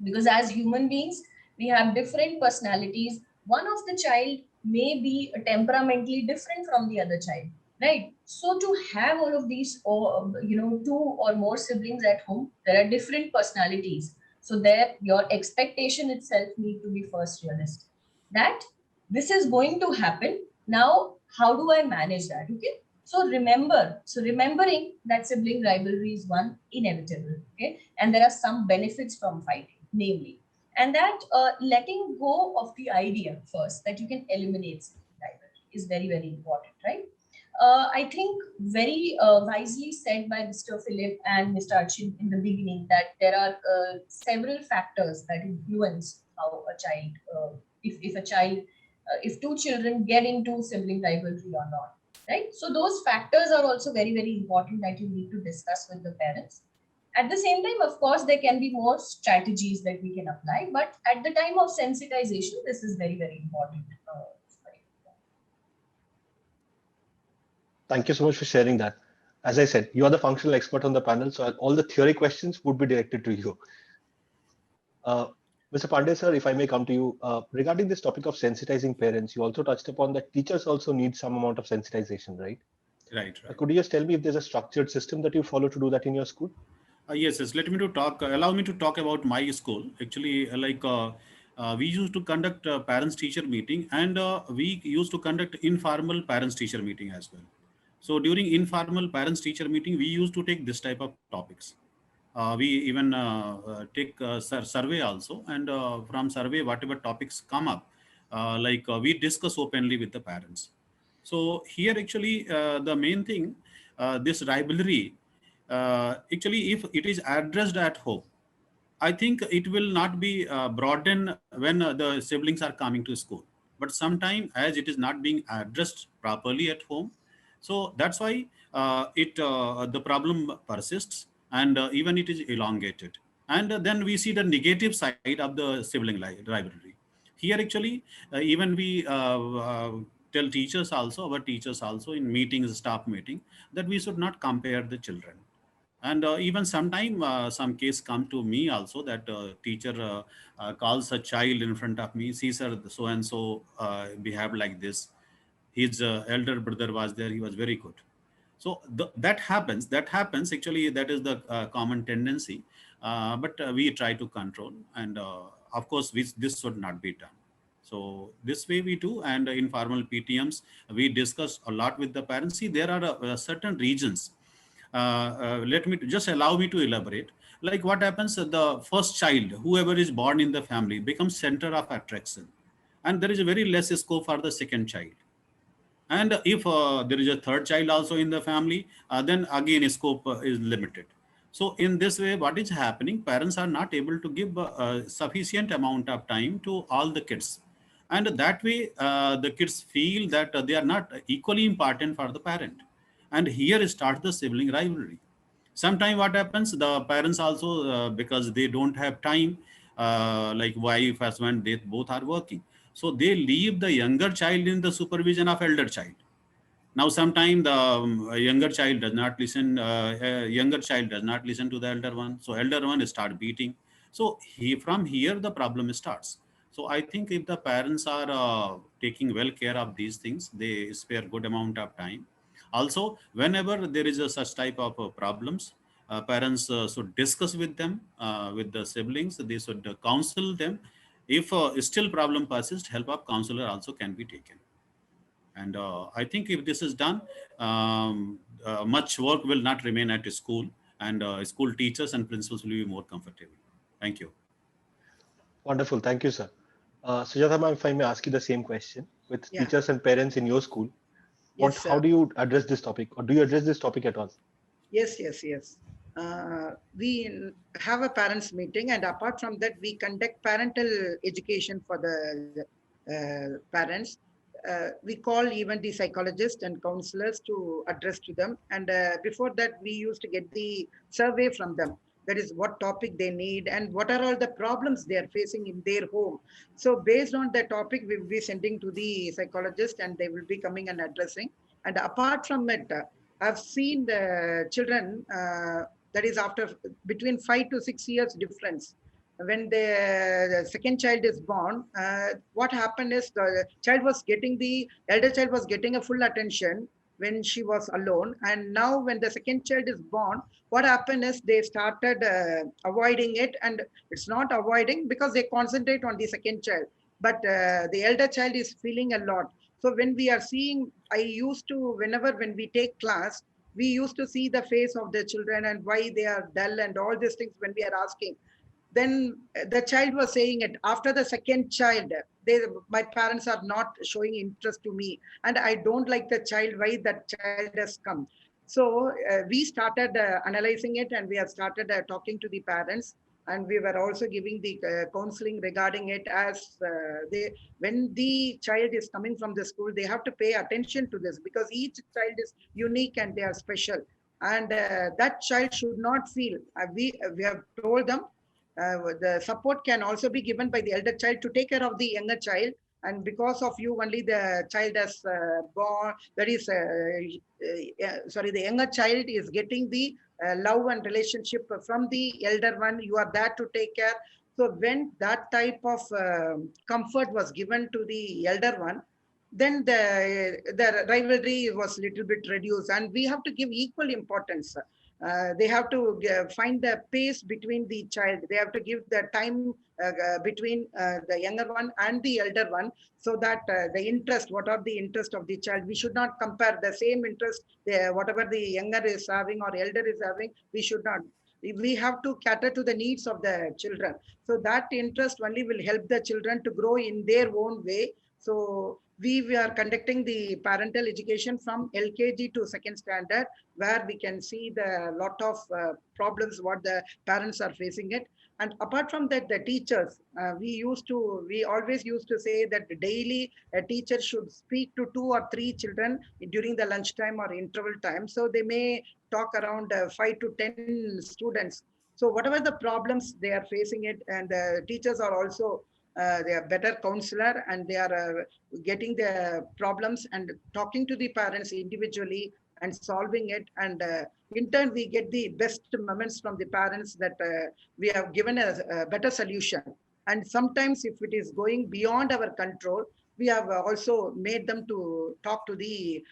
[SPEAKER 5] because as human beings, we have different personalities. One of the child may be temperamentally different from the other child, right? So to have all of these, or two or more siblings at home, there are different personalities. So there, your expectation itself need to be first realistic, that this is going to happen. Now, how do I manage that? Okay. So remembering that sibling rivalry is one inevitable, okay? And there are some benefits from fighting, namely, and that letting go of the idea first that you can eliminate sibling rivalry is very, very important, right? I think very wisely said by Mr. Philip and Mr. Achin in the beginning, that there are several factors that influence how a child, if a child, if two children get into sibling rivalry or not, right? So those factors are also very, very important that you need to discuss with the parents. At the same time, of course, there can be more strategies that we can apply, but at the time of sensitization, this is very, very important.
[SPEAKER 1] Thank you so much for sharing that. As I said, you are the functional expert on the panel, so all the theory questions would be directed to you. Uh, Mr. Pandey, sir, if I may come to you, regarding this topic of sensitizing parents, you also touched upon that teachers also need some amount of sensitization, right?
[SPEAKER 7] Right.
[SPEAKER 1] Could you just tell me if there's a structured system that you follow to do that in your school?
[SPEAKER 7] Yes. Let me to talk. Allow me to talk about my school. Actually, we used to conduct parents-teacher meeting, and we used to conduct informal parents-teacher meeting as well. So during informal parents-teacher meeting, we used to take this type of topics. We even take survey also, and from survey, whatever topics come up, we discuss openly with the parents. So here actually the main thing, this rivalry, actually if it is addressed at home, I think it will not be broadened when the siblings are coming to school. But sometimes as it is not being addressed properly at home, so that's why the problem persists, and even it is elongated. And then we see the negative side of the sibling rivalry. Here actually, even we tell teachers also, our teachers also in meetings, staff meeting, that we should not compare the children. And even sometime some case come to me also, that teacher calls a child in front of me, see sir, so and so behaved like this, his elder brother was there, he was very good. So that happens actually, that is the common tendency, but we try to control, and of course this should not be done. So this way we do, and informal PTMs, we discuss a lot with the parents. See, there are certain regions, let me just allow me to elaborate. Like what happens, the first child, whoever is born in the family, becomes center of attraction, and there is a very less scope for the second child. And if there is a third child also in the family, then again scope is limited. So in this way, what is happening, parents are not able to give sufficient amount of time to all the kids, and that way the kids feel that they are not equally important for the parent, and here starts the sibling rivalry. Sometimes what happens, the parents also, because they don't have time, like wife, husband, they both are working, so they leave the younger child in the supervision of elder child. Now sometime the younger child does not listen, younger child does not listen to the elder one, so elder one start beating. So from here the problem starts. So I think if the parents are taking well care of these things, they spare good amount of time. Also, whenever there is a such type of problems, parents should discuss with them, with the siblings, they should counsel them. If still problem persists, help of counselor also can be taken. And I think if this is done, much work will not remain at school, and school teachers and principals will be more comfortable. Thank you.
[SPEAKER 1] Wonderful. Thank you, sir. Sujatha, ma'am, if I may ask you the same question, with
[SPEAKER 6] Yeah.
[SPEAKER 1] teachers and parents in your school,
[SPEAKER 6] Yes, sir.
[SPEAKER 1] how do you address this topic, or do you address this topic at all?
[SPEAKER 6] Yes. We have a parents meeting, and apart from that, we conduct parental education for the parents. We call even the psychologists and counselors to address to them. And before that, we used to get the survey from them. That is what topic they need and what are all the problems they are facing in their home. So based on the topic, we will be sending to the psychologist, and they will be coming and addressing. And apart from it, I've seen the children, that is after between 5 to 6 years difference. When the second child is born, what happened is the elder child was getting a full attention when she was alone. And now when the second child is born, what happened is they started avoiding it. And it's not avoiding because they concentrate on the second child. But the elder child is feeling a lot. So when we are seeing, when we take class, we used to see the face of the children and why they are dull and all these things when we are asking. Then the child was saying it after the second child, my parents are not showing interest to me, and I don't like the child, why that child has come. So we started analyzing it, and we have started talking to the parents, and we were also giving the counseling regarding it, as when the child is coming from the school, they have to pay attention to this, because each child is unique and they are special, and that child should not feel, we have told them, the support can also be given by the elder child to take care of the younger child, and because of you only the child has born, that is, the younger child is getting the love and relationship from the elder one. You are there to take care. So when that type of comfort was given to the elder one, then the rivalry was little bit reduced, and we have to give equal importance. They have to find the pace between the child. They have to give the time between the younger one and the elder one, so that the interest, what are the interest of the child? We should not compare the same interest, whatever the younger is having or elder is having. We should not. We have to cater to the needs of the children. So that interest only will help the children to grow in their own way. So we are conducting the parental education from LKG to second standard, where we can see the lot of problems what the parents are facing it. And apart from that, the teachers, we always used to say that daily a teacher should speak to 2 or 3 children during the lunchtime or interval time. So they may talk around 5 to 10 students. So whatever the problems they are facing it, and the teachers are also they are better counselor, and they are getting the problems and talking to the parents individually and solving it. And in turn, we get the best moments from the parents that we have given a better solution. And sometimes if it is going beyond our control, we have also made them to talk to the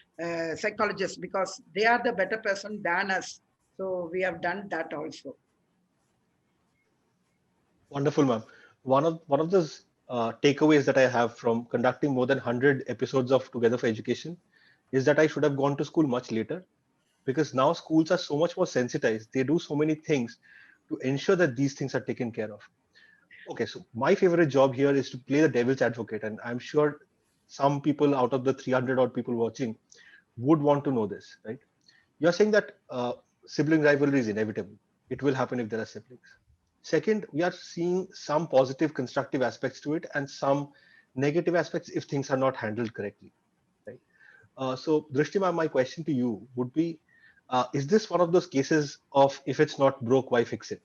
[SPEAKER 6] psychologists, because they are the better person than us. So we have done that also.
[SPEAKER 1] Wonderful, ma'am. One of those takeaways that I have from conducting more than 100 episodes of Together for Education is that I should have gone to school much later, because now schools are so much more sensitized. They do so many things to ensure that these things are taken care of. Okay, so my favorite job here is to play the devil's advocate, and I'm sure some people out of the 300 odd people watching would want to know this, right? You're saying that sibling rivalry is inevitable. It will happen if there are siblings. Second, we are seeing some positive, constructive aspects to it and some negative aspects if things are not handled correctly, right? So, Drishti ma'am, my question to you would be, is this one of those cases of if it's not broke, why fix it?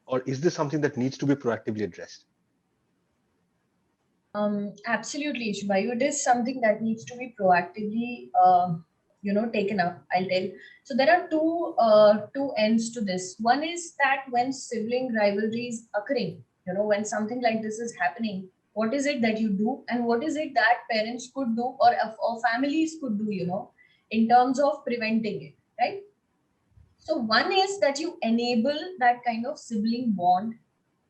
[SPEAKER 1] Or is this something that needs to be proactively addressed?
[SPEAKER 5] Absolutely, Shubhayu. It is something that needs to be proactively, taken up. I'll tell. So there are two ends to this. One is that when sibling rivalry is occurring, when something like this is happening, what is it that you do, and what is it that parents could do, or families could do, in terms of preventing it, right? So one is that you enable that kind of sibling bond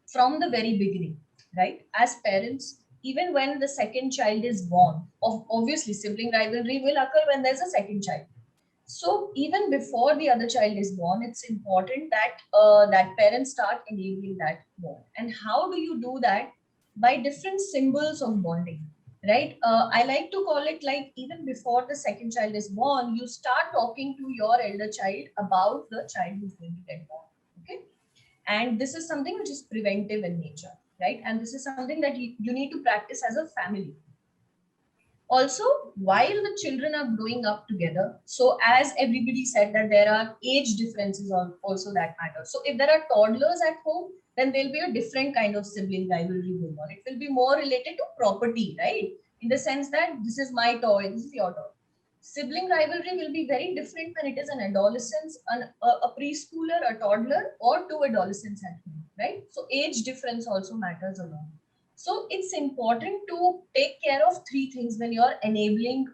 [SPEAKER 5] from the very beginning, right? As parents, even when the second child is born, obviously sibling rivalry will occur when there's a second child. So even before the other child is born, it's important that that parents start enabling that bond. And how do you do that? By different symbols of bonding, right? I like to call it like even before the second child is born, you start talking to your elder child about the child who's going to get born. Okay, and this is something which is preventive in nature, right? And this is something that you need to practice as a family. Also, while the children are growing up together, so as everybody said that there are age differences also that matter. So if there are toddlers at home, then there'll be a different kind of sibling rivalry going on. It will be more related to property, right? In the sense that this is my toy, this is your toy. Sibling rivalry will be very different when it is an adolescent, a preschooler, a toddler, or two adolescents at home, right? So age difference also matters a lot. So it's important to take care of 3 things when you're enabling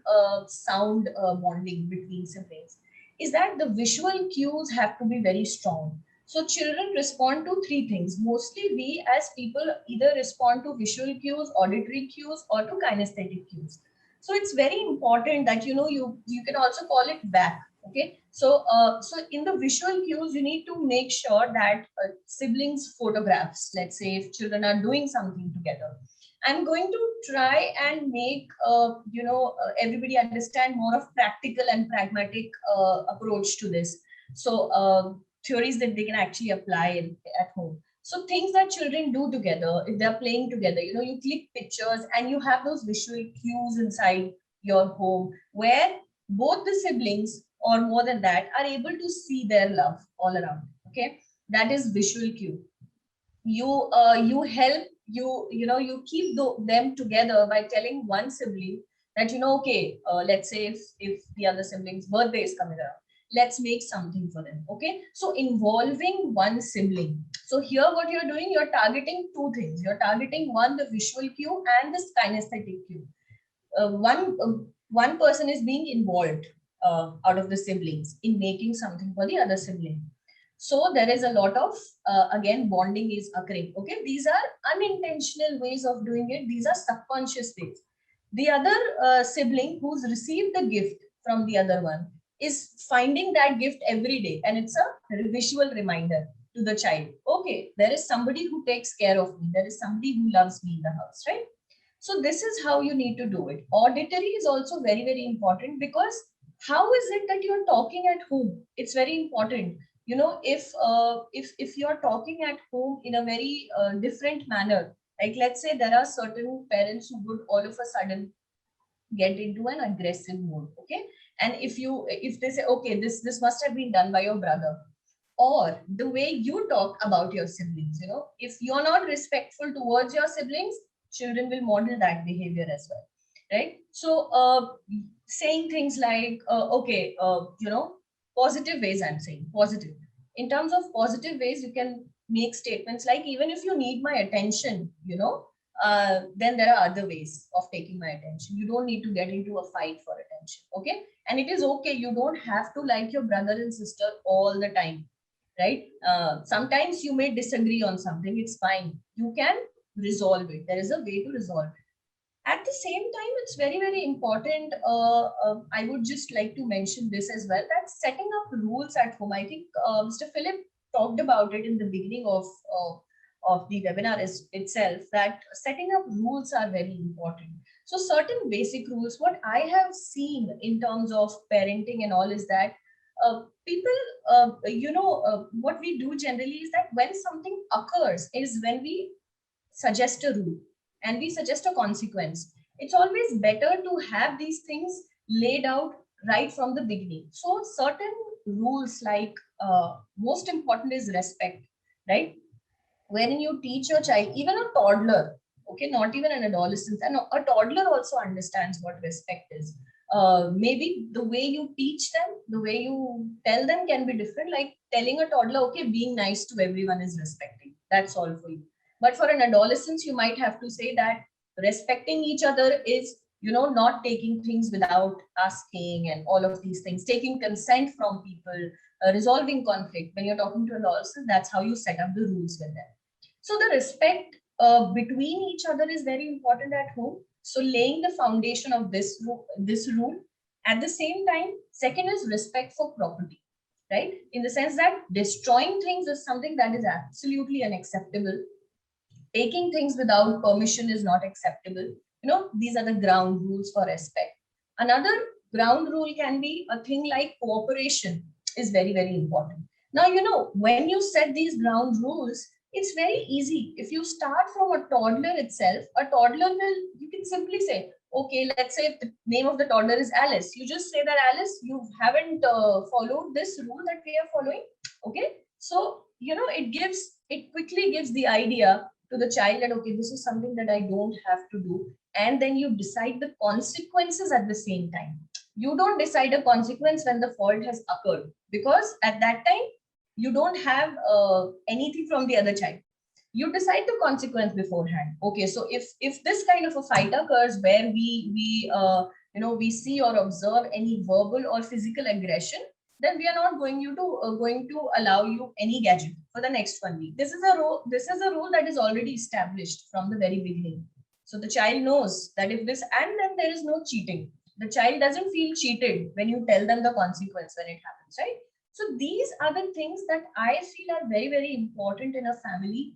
[SPEAKER 5] sound bonding between siblings. Is that the visual cues have to be very strong. So children respond to 3 things. Mostly we as people either respond to visual cues, auditory cues, or to kinesthetic cues. So it's very important that you can also call it back. Okay, so in the visual cues, you need to make sure that siblings photographs. Let's say if children are doing something together, I'm going to try and make everybody understand more of practical and pragmatic approach to this. So theories that they can actually apply at home. So things that children do together, if they're playing together, you click pictures and you have those visual cues inside your home where both the siblings or more than that are able to see their love all around. Okay, that is visual cue. you help, you keep them together by telling one sibling that, okay, let's say if the other sibling's birthday is coming around, let's make something for them. Okay, so involving one sibling. So here what you're doing, you're targeting two things. You're targeting one, the visual cue, and the kinesthetic cue. One person is being involved out of the siblings in making something for the other sibling. So there is a lot of again bonding is occurring. Okay, these are unintentional ways of doing it. These are subconscious ways. The other sibling who's received the gift from the other one is finding that gift every day, and it's a visual reminder to the child. Okay, there is somebody who takes care of me. There is somebody who loves me in the house, right? So this is how you need to do it. Auditory is also very, very important, because how is it that you're talking at home? It's very important. If you're talking at home in a very different manner, like let's say there are certain parents who would all of a sudden get into an aggressive mode. Okay, and if they say, okay, this must have been done by your brother, or the way you talk about your siblings, if you're not respectful towards your siblings, children will model that behavior as well, right? So saying things like positive ways, I'm saying positive. In terms of positive ways, you can make statements like, even if you need my attention, then there are other ways of taking my attention. You don't need to get into a fight for attention. Okay, and it is okay. You don't have to like your brother and sister all the time, right? Sometimes you may disagree on something. It's fine. You can resolve it. There is a way to resolve it. At the same time, it's very, very important. I would just like to mention this as well, that setting up rules at home. I think Mr. Philip talked about it in the beginning of the webinar itself, that setting up rules are very important. So certain basic rules, what I have seen in terms of parenting and all is that people, what we do generally is that when something occurs is when we suggest a rule and we suggest a consequence. It's always better to have these things laid out right from the beginning. So certain rules, like most important is respect, right? When you teach your child, even a toddler, okay, not even an adolescent, and a toddler also understands what respect is. Maybe the way you teach them, the way you tell them can be different. Like telling a toddler, okay, being nice to everyone is respecting. That's all for you. But for an adolescent, you might have to say that respecting each other is, not taking things without asking and all of these things, taking consent from people, resolving conflict. When you're talking to adolescents, that's how you set up the rules with them. So the respect between each other is very important at home. So laying the foundation of this rule. At the same time, second is respect for property, right? In the sense that destroying things is something that is absolutely unacceptable. Taking things without permission is not acceptable. These are the ground rules for respect. Another ground rule can be a thing like cooperation is very, very important. Now, when you set these ground rules, it's very easy. If you start from a toddler itself, you can simply say, okay, let's say if the name of the toddler is Alice, you just say that, Alice, you haven't followed this rule that we are following. Okay, so it quickly gives the idea to the child that, okay, this is something that I don't have to do. And then you decide the consequences at the same time. You don't decide a consequence when the fault has occurred, because at that time you don't have anything from the other child. You decide the consequence beforehand. Okay, so if this kind of a fight occurs where we see or observe any verbal or physical aggression, then we are not going to allow you any gadget for the next 1 week. This is a rule that is already established from the very beginning. So the child knows that and then there is no cheating. The child doesn't feel cheated when you tell them the consequence when it happens, right? So these are the things that I feel are very, very important in a family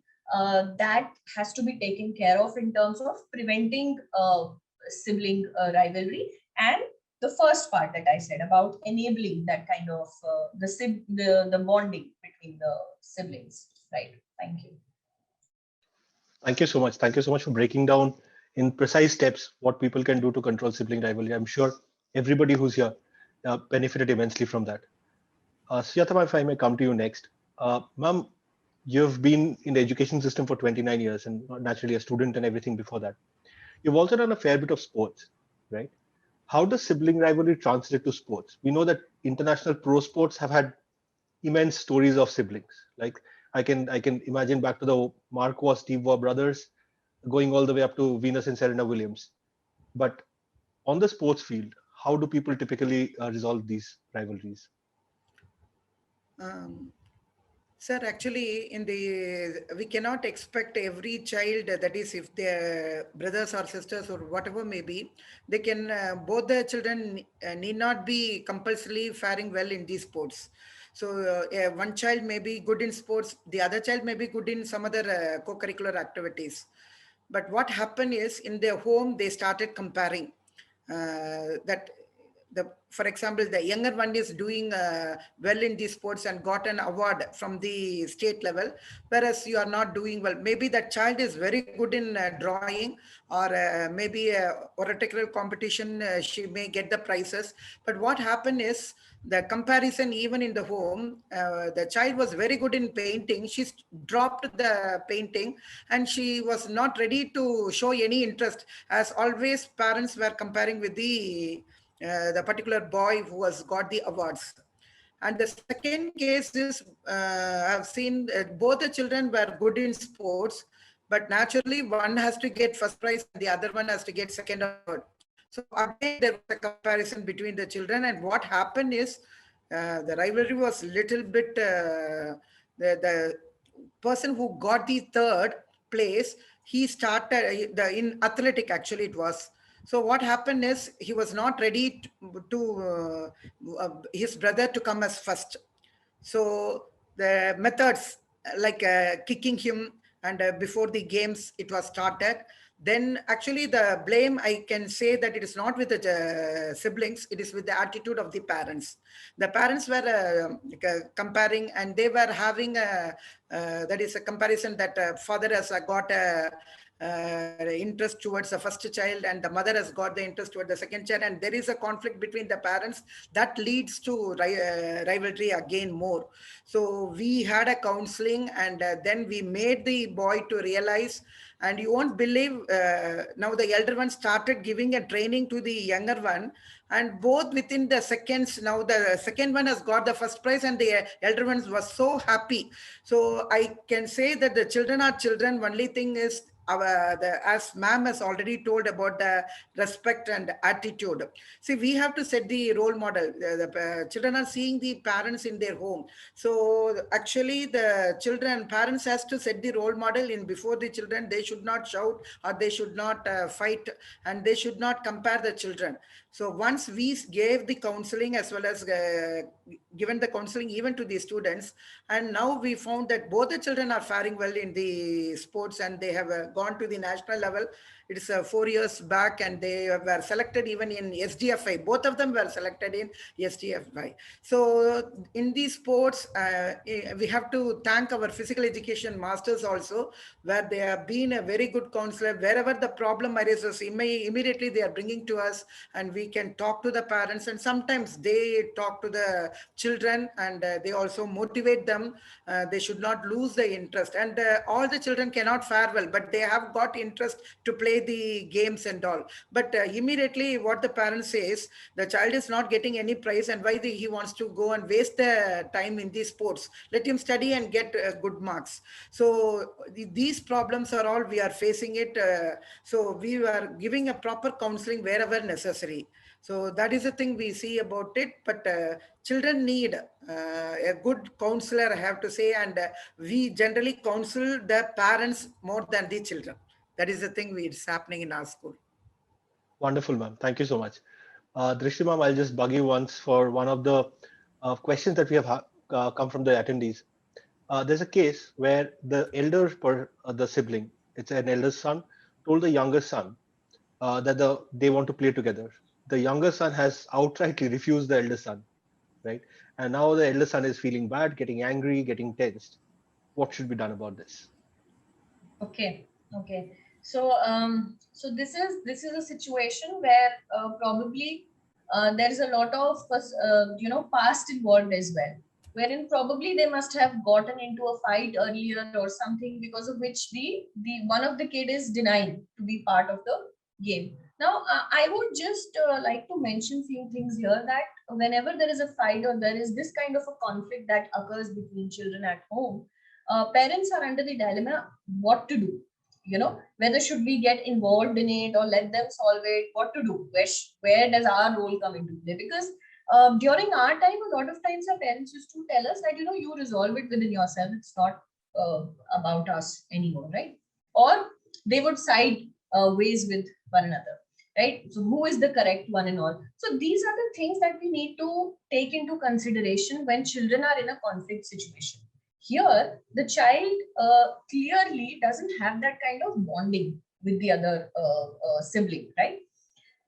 [SPEAKER 5] that has to be taken care of in terms of preventing sibling rivalry. And the first part that I said about enabling that kind of the bonding between the siblings, right? Thank you.
[SPEAKER 1] Thank you so much. Thank you so much for breaking down in precise steps what people can do to control sibling rivalry. I'm sure everybody who's here benefited immensely from that. Sujatha, if I may come to you next. Ma'am, You've been in the education system for 29 years and naturally a student and everything before that. You've also done a fair bit of sports, right? How does sibling rivalry translate to sports? We know that international pro sports have had immense stories of siblings. Like I can imagine back to the Marquez Steve Waugh brothers, going all the way up to Venus and Serena Williams. But on the sports field, how do people typically resolve these rivalries?
[SPEAKER 6] Um, Sir, actually, we cannot expect every child, that is, if they're brothers or sisters or whatever may be, they can, both the children need not be compulsorily faring well in these sports. So one child may be good in sports, the other child may be good in some other co-curricular activities. But what happened is, in their home, they started comparing that for example, the younger one is doing well in the sports and got an award from the state level, whereas you are not doing well. Maybe that child is very good in drawing, or maybe a oratorical competition, she may get the prizes. But what happened is, the comparison even in the home, the child was very good in painting. She dropped the painting and she was not ready to show any interest, as always parents were comparing with the particular boy who has got the awards. And the second case is, I've seen both the children were good in sports, but naturally one has to get first prize and the other one has to get second or third. So again, there was a comparison between the children, and what happened is, the rivalry was little bit, the person who got the third place, he started in athletic, actually it was. So what happened is, he was not ready to his brother to come as first. So the methods, like kicking him, and before the games it was started, then actually the blame, I can say that it is not with the siblings, it is with the attitude of the parents. The parents were comparing, and they were having that is a comparison, that father has got a interest towards the first child and the mother has got the interest towards the second child, and there is a conflict between the parents that leads to rivalry again more. So we had a counseling, and then we made the boy to realize, and you won't believe, now the elder one started giving a training to the younger one, and both within the seconds, now the second one has got the first prize and the elder one was so happy. So I can say that the children are children. Only thing is, as ma'am has already told about the respect and attitude. See, we have to set the role model. The children are seeing the parents in their home. So actually the parents has to set the role model in before the children. They should not shout, or they should not fight, and they should not compare the children. So once we gave the counseling, as well as given the counseling even to the students, and now we found that both the children are faring well in the sports, and they have gone to the national level. It's 4 years back, and they were selected even in SDFI. Both of them were selected in SDFI. So in these sports, we have to thank our physical education masters also, where they have been a very good counselor. Wherever the problem arises, immediately they are bringing to us, and we can talk to the parents, and sometimes they talk to the children, and they also motivate them. They should not lose the interest, and all the children cannot fare well, but they have got interest to play the games and all. But immediately what the parents say is, the child is not getting any prize, and why he wants to go and waste the time in these sports? Let him study and get good marks. So these problems are all we are facing it. So we are giving a proper counseling wherever necessary. So that is the thing we see about it. But children need a good counselor, I have to say, and we generally counsel the parents more than the children. That is the thing which is happening in our school.
[SPEAKER 1] Wonderful, ma'am. Thank you so much. Drishti, ma'am, I'll just bug you once for one of the questions that we have come from the attendees. There's a case where the elder the sibling, it's an elder son, told the younger son that they want to play together. The younger son has outrightly refused the elder son, right? And now the elder son is feeling bad, getting angry, getting tensed. What should be done about this?
[SPEAKER 5] Okay. So so this is a situation where probably there is a lot of past involved as well. wherein probably they must have gotten into a fight earlier or something, because of which the one of the kid is denied to be part of the game. Now, I would just like to mention few things here, that whenever there is a fight or there is this kind of a conflict that occurs between children at home, parents are under the dilemma what to do. Whether should we get involved in it or let them solve it, what to do, where does our role come into play? Because during our time, a lot of times our parents used to tell us that, you resolve it within yourself. It's not about us anymore, right? Or they would side ways with one another, right? So who is the correct one and all? So these are the things that we need to take into consideration when children are in a conflict situation. Here, the child clearly doesn't have that kind of bonding with the other sibling, right?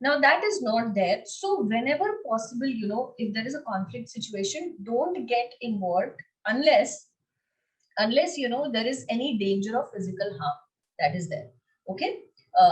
[SPEAKER 5] Now that is not there. So whenever possible, if there is a conflict situation, don't get involved unless there is any danger of physical harm that is there. Okay,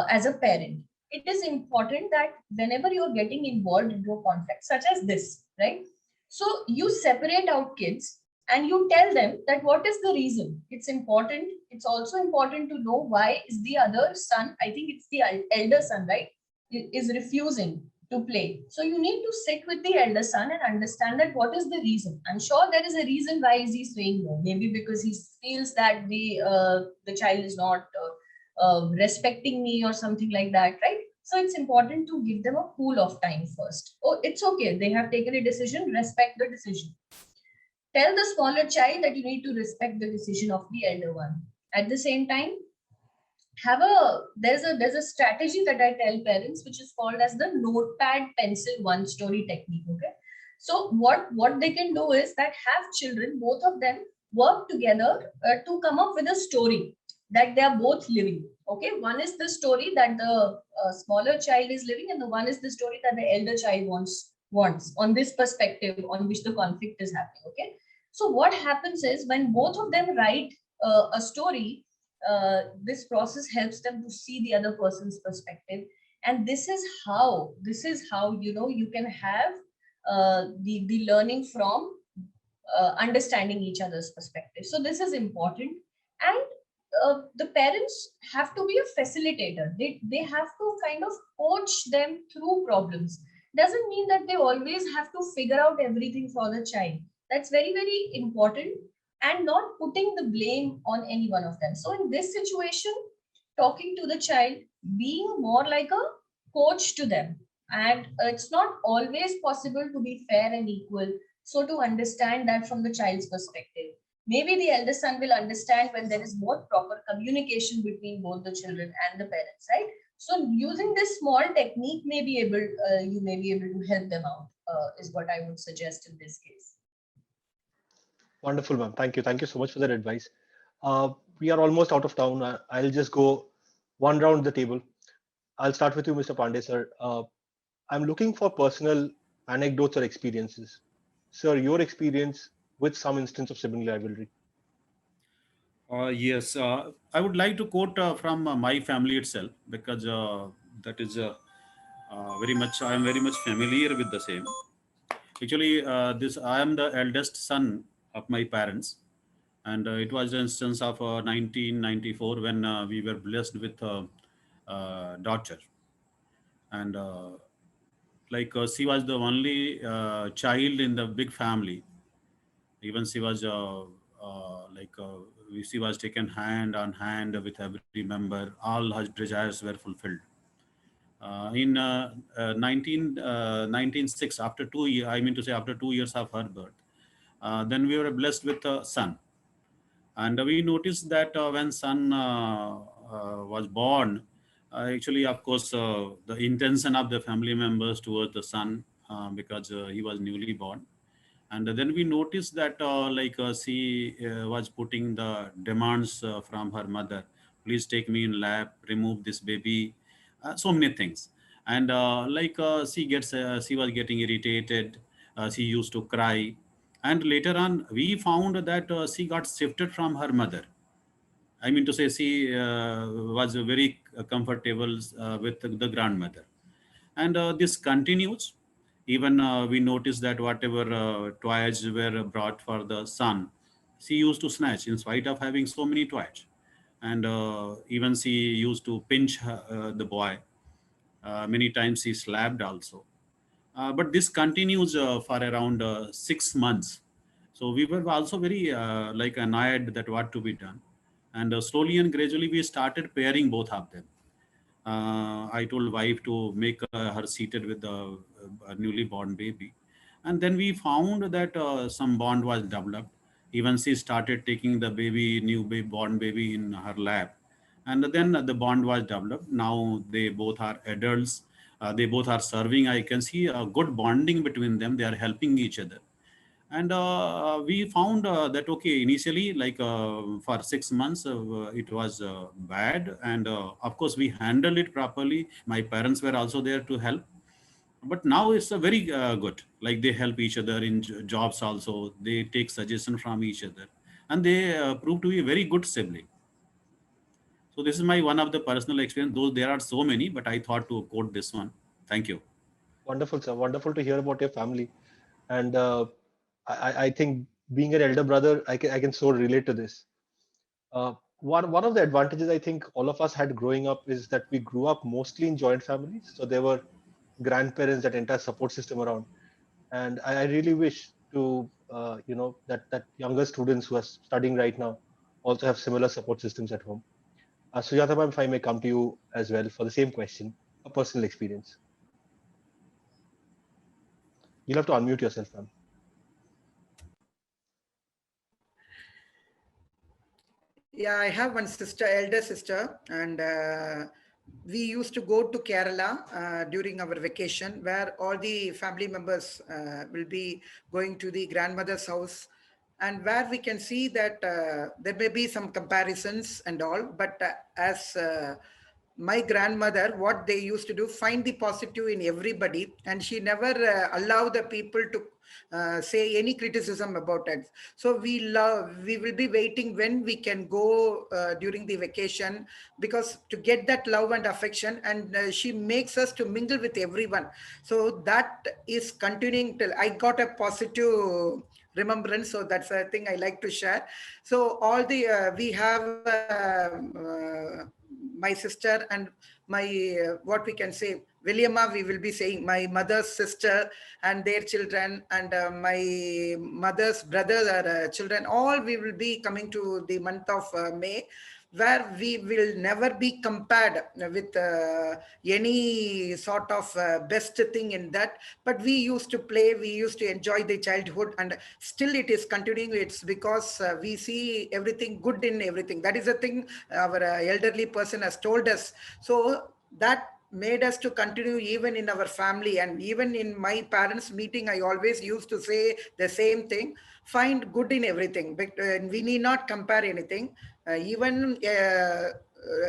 [SPEAKER 5] as a parent, it is important that whenever you are getting involved into a conflict such as this, right? So you separate out kids and you tell them that what is the reason. It's important. It's also important to know why is the other son, I think it's the elder son, right, is refusing to play. So you need to sit with the elder son and understand that what is the reason. I'm sure there is a reason why is he saying no. Maybe because he feels that the child is not respecting me or something like that, right? So it's important to give them a cool off time first. Oh, it's okay. They have taken a decision. Respect the decision. Tell the smaller child that you need to respect the decision of the elder one. At the same time, there's a strategy that I tell parents, which is called as the notepad pencil one story technique. Okay, so what they can do is that have children, both of them, work together to come up with a story that they are both living. Okay, one is the story that the smaller child is living, and the one is the story that the elder child wants on this perspective on which the conflict is happening. Okay, so what happens is when both of them write a story, this process helps them to see the other person's perspective, and this is how you can have the learning from understanding each other's perspective. So this is important, and the parents have to be a facilitator. They have to kind of coach them through problems. Doesn't mean that they always have to figure out everything for the child. That's very, very important, and not putting the blame on any one of them. So in this situation, talking to the child, being more like a coach to them, and it's not always possible to be fair and equal. So to understand that from the child's perspective, maybe the elder son will understand when there is more proper communication between both the children and the parents, right? So using this small technique you may be able to help them out, is what I would suggest in this case.
[SPEAKER 1] Wonderful, ma'am. Thank you. Thank you so much for that advice. We are almost out of town. I'll just go one round the table. I'll start with you, Mr. Pandey, sir. I'm looking for personal anecdotes or experiences. Sir, your experience with some instance of sibling rivalry.
[SPEAKER 7] Yes, I would like to quote from my family itself, because that is I am very much familiar with the same. Actually, I am the eldest son of my parents, and it was the instance of 1994 when we were blessed with a daughter, and she was the only child in the big family. Even she was she was taken hand on hand with every member. All her desires were fulfilled. In 1906, after 2 years, I mean to say after 2 years of her birth, then we were blessed with a son. And we noticed that when son was born, actually, of course, the intention of the family members towards the son, because he was newly born. And then we noticed that she was putting the demands from her mother. Please take me in lap, remove this baby, so many things. And she was getting irritated. She used to cry. And later on, we found that she got shifted from her mother. I mean to say, she was very comfortable with the grandmother. And this continues. Even we noticed that whatever toys were brought for the son, she used to snatch in spite of having so many toys. And even she used to pinch the boy. Many times she slapped also. But this continues for around 6 months. So we were also very like annoyed that what to be done. And slowly and gradually we started pairing both of them. I told wife to make her seated with the newly born baby. And then we found that some bond was developed. Even she started taking the baby, born baby in her lap. And then the bond was developed. Now they both are adults. They both are serving. I can see a good bonding between them. They are helping each other. And we found that okay, initially like for 6 months it was bad, and of course we handled it properly. My parents were also there to help, but now it's a very good, like they help each other in jobs also. They take suggestion from each other, and they prove to be a very good sibling. So this is my one of the personal experience, though there are so many, but I thought to quote this one. Thank you.
[SPEAKER 1] Wonderful, sir. Wonderful to hear about your family. And I think being an elder brother, I can so relate to this. One of the advantages I think all of us had growing up is that we grew up mostly in joint families. So there were grandparents, that entire support system around. And I really wish to that younger students who are studying right now also have similar support systems at home. Sujatha ma'am, if I may come to you as well for the same question, a personal experience. You'll have to unmute yourself, ma'am.
[SPEAKER 6] Yeah, I have one sister, elder sister, and we used to go to Kerala during our vacation, where all the family members will be going to the grandmother's house, and where we can see that there may be some comparisons and all, but as my grandmother, what they used to do, find the positive in everybody, and she never allow the people to say any criticism about it. So we will be waiting when we can go during the vacation, because to get that love and affection, and she makes us to mingle with everyone. So that is continuing till I got a positive remembrance. So that's a thing I like to share. So all the we have my sister and my what we can say Williama, we will be saying my mother's sister and their children, and my mother's brother children, all we will be coming to the month of May, where we will never be compared with any sort of best thing in that. But we used to play, we used to enjoy the childhood, and still it is continuing. It's because we see everything good in everything. That is the thing our elderly person has told us. So that made us to continue even in our family, and even in my parents meeting I always used to say the same thing: find good in everything, but we need not compare anything. Even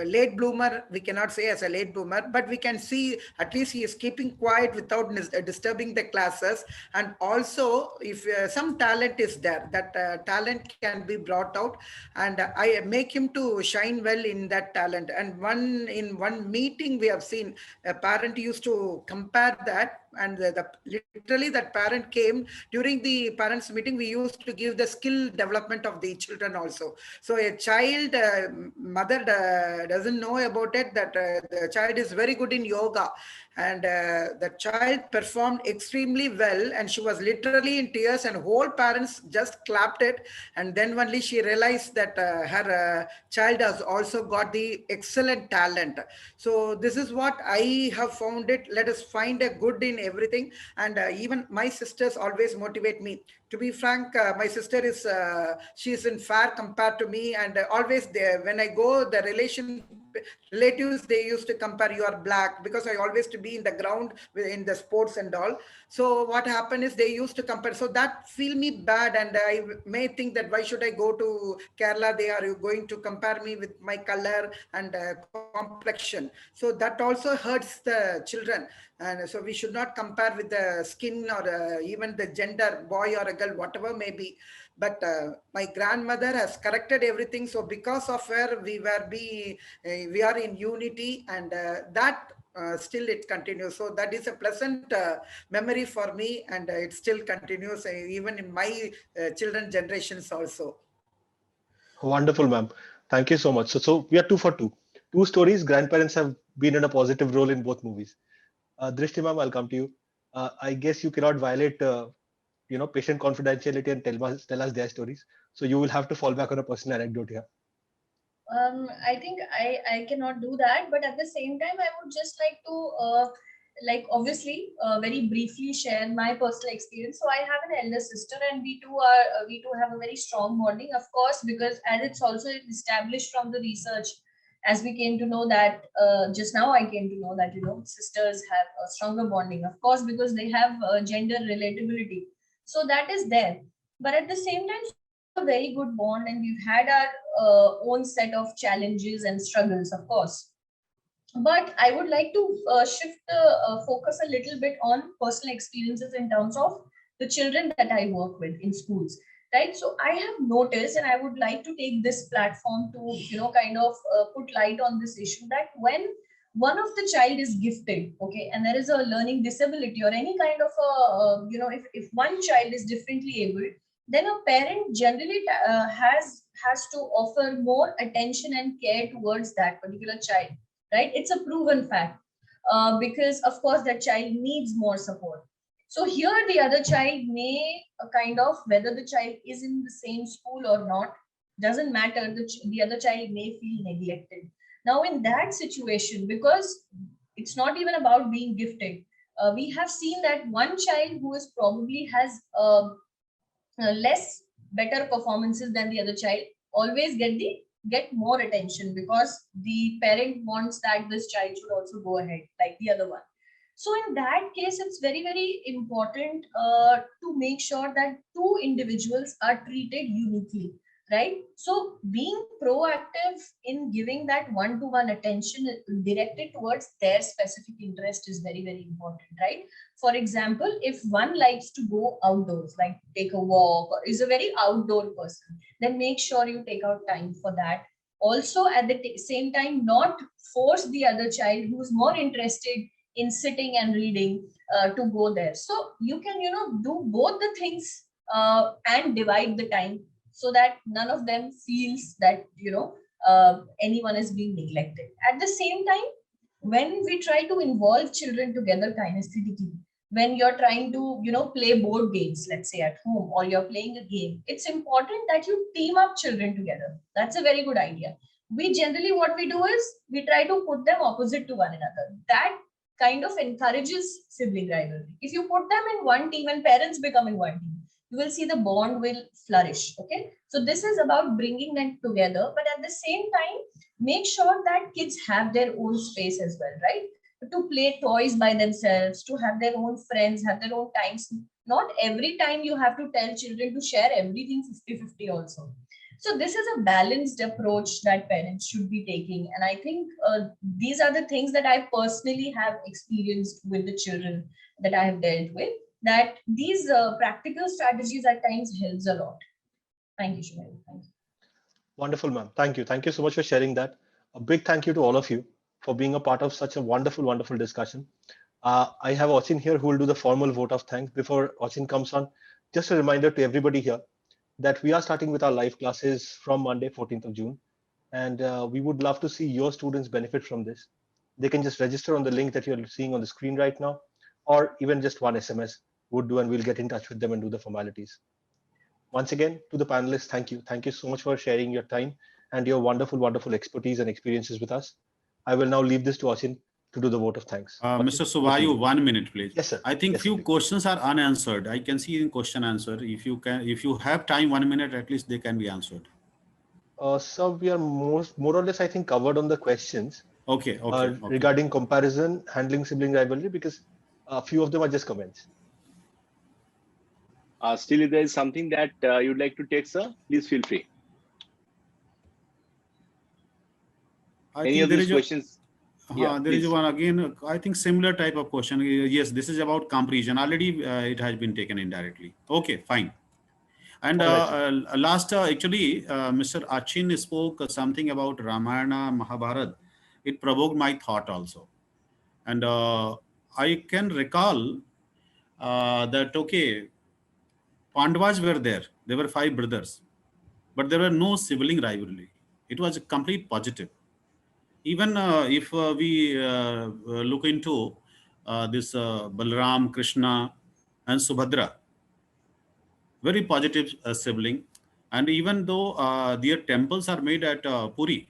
[SPEAKER 6] late bloomer, we cannot say as a late bloomer, but we can see at least he is keeping quiet without disturbing the classes. And also if some talent is there, that talent can be brought out, and I make him to shine well in that talent. And in one meeting we have seen a parent used to compare that, and literally that parent came during the parents meeting. We used to give the skill development of the children also. So a child mother doesn't know about it, that the child is very good in yoga, and the child performed extremely well, and she was literally in tears, and whole parents just clapped it. And then only she realized that her child has also got the excellent talent. So this is what I have found it. Let us find a good in everything. And even my sisters always motivate me. To be frank, my sister is she is in fair compared to me, and always there when I go, the relatives, they used to compare, you are black, because I always to be in the ground in the sports and all. So what happened is they used to compare. So that feel me bad, and I may think that why should I go to Kerala? They are going to compare me with my color and complexion. So that also hurts the children. And so we should not compare with the skin or even the gender, boy or a girl, whatever may be. But my grandmother has corrected everything. So because of her, we are in unity, and that still it continues. So that is a pleasant memory for me, and it still continues even in my children generations also.
[SPEAKER 1] Wonderful, ma'am. Thank you so much. So we are two for two. Two stories. Grandparents have been in a positive role in both movies. Drishti, ma'am, I'll come to you. I guess you cannot violate, patient confidentiality and tell us their stories. So you will have to fall back on a personal anecdote here.
[SPEAKER 5] I think I cannot do that, but at the same time, I would just like to obviously very briefly share my personal experience. So I have an elder sister, and we two have a very strong bonding, of course, because as it's also established from the research, as we came to know that just now I came to know that sisters have a stronger bonding, of course, because they have gender relatability. So that is there, but at the same time, a very good bond, and we've had our own set of challenges and struggles, of course. But I would like to shift the focus a little bit on personal experiences in terms of the children that I work with in schools, right? So I have noticed, and I would like to take this platform to kind of put light on this issue, that when one of the child is gifted, okay, and there is a learning disability or any kind of a if one child is differently able, then a parent generally has to offer more attention and care towards that particular child, right? It's a proven fact, because of course that child needs more support. So here the other child may kind of, whether the child is in the same school or not, doesn't matter, the other child may feel neglected. Now in that situation, because it's not even about being gifted, we have seen that one child who is probably has less better performances than the other child always get more attention, because the parent wants that this child should also go ahead like the other one. So in that case, it's very, very important to make sure that two individuals are treated uniquely, right? So being proactive in giving that one-to-one attention directed towards their specific interest is very, very important, right? For example, if one likes to go outdoors, like take a walk, or is a very outdoor person, then make sure you take out time for that. Also, at the same time, not force the other child who's more interested in sitting and reading to go there. So you can, do both the things and divide the time, so that none of them feels that, anyone is being neglected. At the same time, when we try to involve children together kinesthetically, when you're trying to, play board games, let's say at home, or you're playing a game, it's important that you team up children together. That's a very good idea. We generally, what we do is we try to put them opposite to one another. That kind of encourages sibling rivalry. If you put them in one team and parents become in one team, you will see the bond will flourish. Okay, so this is about bringing them together, but at the same time, make sure that kids have their own space as well, right? To play toys by themselves, to have their own friends, have their own times. Not every time you have to tell children to share everything 50-50 also. So this is a balanced approach that parents should be taking. And I think these are the things that I personally have experienced with the children that I have dealt with, that these practical strategies at times helps a lot. Thank you, Shumai. Thank you.
[SPEAKER 1] Wonderful, ma'am. Thank you. Thank you so much for sharing that. A big thank you to all of you for being a part of such a wonderful, wonderful discussion. I have Achin here who will do the formal vote of thanks. Before Achin comes on, just a reminder to everybody here that we are starting with our live classes from Monday, 14th of June. And we would love to see your students benefit from this. They can just register on the link that you're seeing on the screen right now, or even just one SMS would do, and we'll get in touch with them and do the formalities. Once again, to the panelists, thank you. Thank you so much for sharing your time and your wonderful, wonderful expertise and experiences with us. I will now leave this to Achin to do the vote of thanks.
[SPEAKER 7] Mr. Suvayu, 1 minute, please.
[SPEAKER 1] Yes, sir.
[SPEAKER 7] I think
[SPEAKER 1] yes,
[SPEAKER 7] few questions are unanswered. I can see in question answer. If you have time, 1 minute, at least they can be answered.
[SPEAKER 1] So we are more or less, I think, covered on the questions.
[SPEAKER 7] Okay.
[SPEAKER 1] Regarding comparison, handling sibling rivalry, because a few of them are just comments.
[SPEAKER 8] Still, if there is something that you'd like to take, sir, please feel free. Any of these questions?
[SPEAKER 7] There is one again, I think similar type of question. Yes, this is about comparison. Already it has been taken indirectly. Okay, fine. And last, actually, Mr. Achin spoke something about Ramayana, Mahabharata. It provoked my thought also. And I can recall that, okay, Pandavas were there. There were 5 brothers, but there were no sibling rivalry. It was a complete positive. Even if we look into this Balram, Krishna, and Subhadra, very positive sibling. And even though their temples are made at Puri,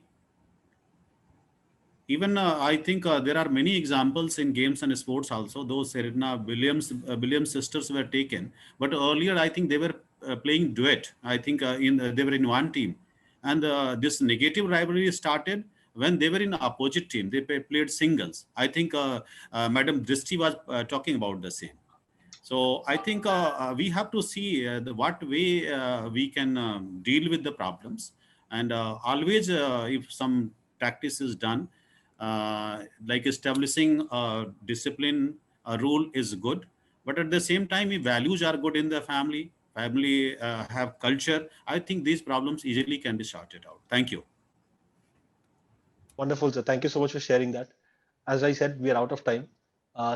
[SPEAKER 7] even I think there are many examples in games and sports also. Those Serena Williams sisters were taken, but earlier I think they were playing duet. I think they were in one team, and this negative rivalry started when they were in opposite team. They played singles. I think Madam Drishti was talking about the same. So I think we have to see what way we can deal with the problems, and always if some practice is done, like establishing discipline, a rule is good, but at the same time, if values are good in the family have culture, I think these problems easily can be sorted out. Thank you.
[SPEAKER 1] Wonderful, sir. Thank you so much for sharing that. As I said, we are out of time.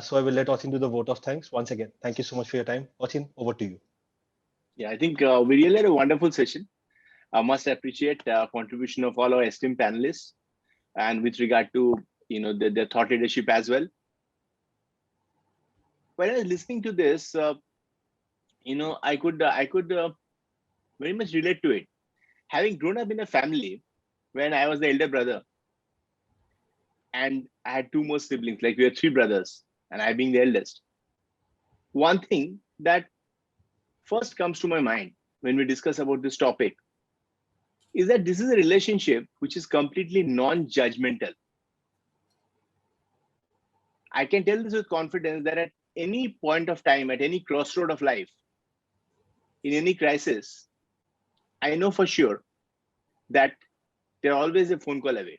[SPEAKER 1] So I will let Achin do the vote of thanks once again. Thank you so much for your time. Achin, over to you.
[SPEAKER 8] Yeah, I think we really had a wonderful session. I must appreciate the contribution of all our esteemed panelists, and with regard to the thought leadership as well. When I was listening to this, I could very much relate to it. Having grown up in a family when I was the elder brother, and I had 2 more siblings, like we had 3 brothers, and I being the eldest. One thing that first comes to my mind when we discuss about this topic is that this is a relationship which is completely non-judgmental. I can tell this with confidence that at any point of time, at any crossroad of life, in any crisis, I know for sure that they're always a phone call away.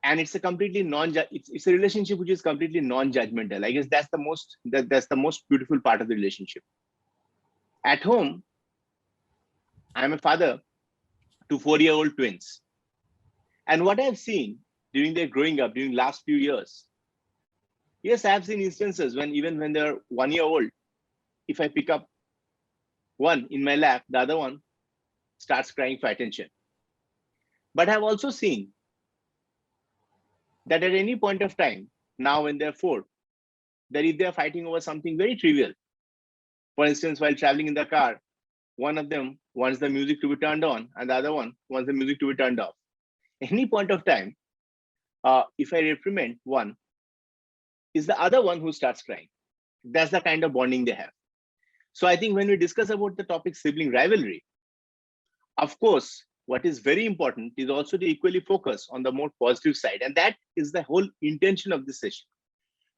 [SPEAKER 8] And it's a completely it's a relationship which is completely non-judgmental. I guess that's the most beautiful part of the relationship. At home, I'm a father to 4-year-old twins. And what I've seen during their growing up, during last few years, yes, I have seen instances when even when they're 1 year old, if I pick up one in my lap, the other one starts crying for attention. But I've also seen that at any point of time, now when they're 4, that if they're fighting over something very trivial, for instance, while traveling in the car, one of them wants the music to be turned on and the other one wants the music to be turned off. Any point of time, if I reprimand one, is the other one who starts crying. That's the kind of bonding they have. So I think when we discuss about the topic sibling rivalry, of course, what is very important is also to equally focus on the more positive side. And that is the whole intention of this session,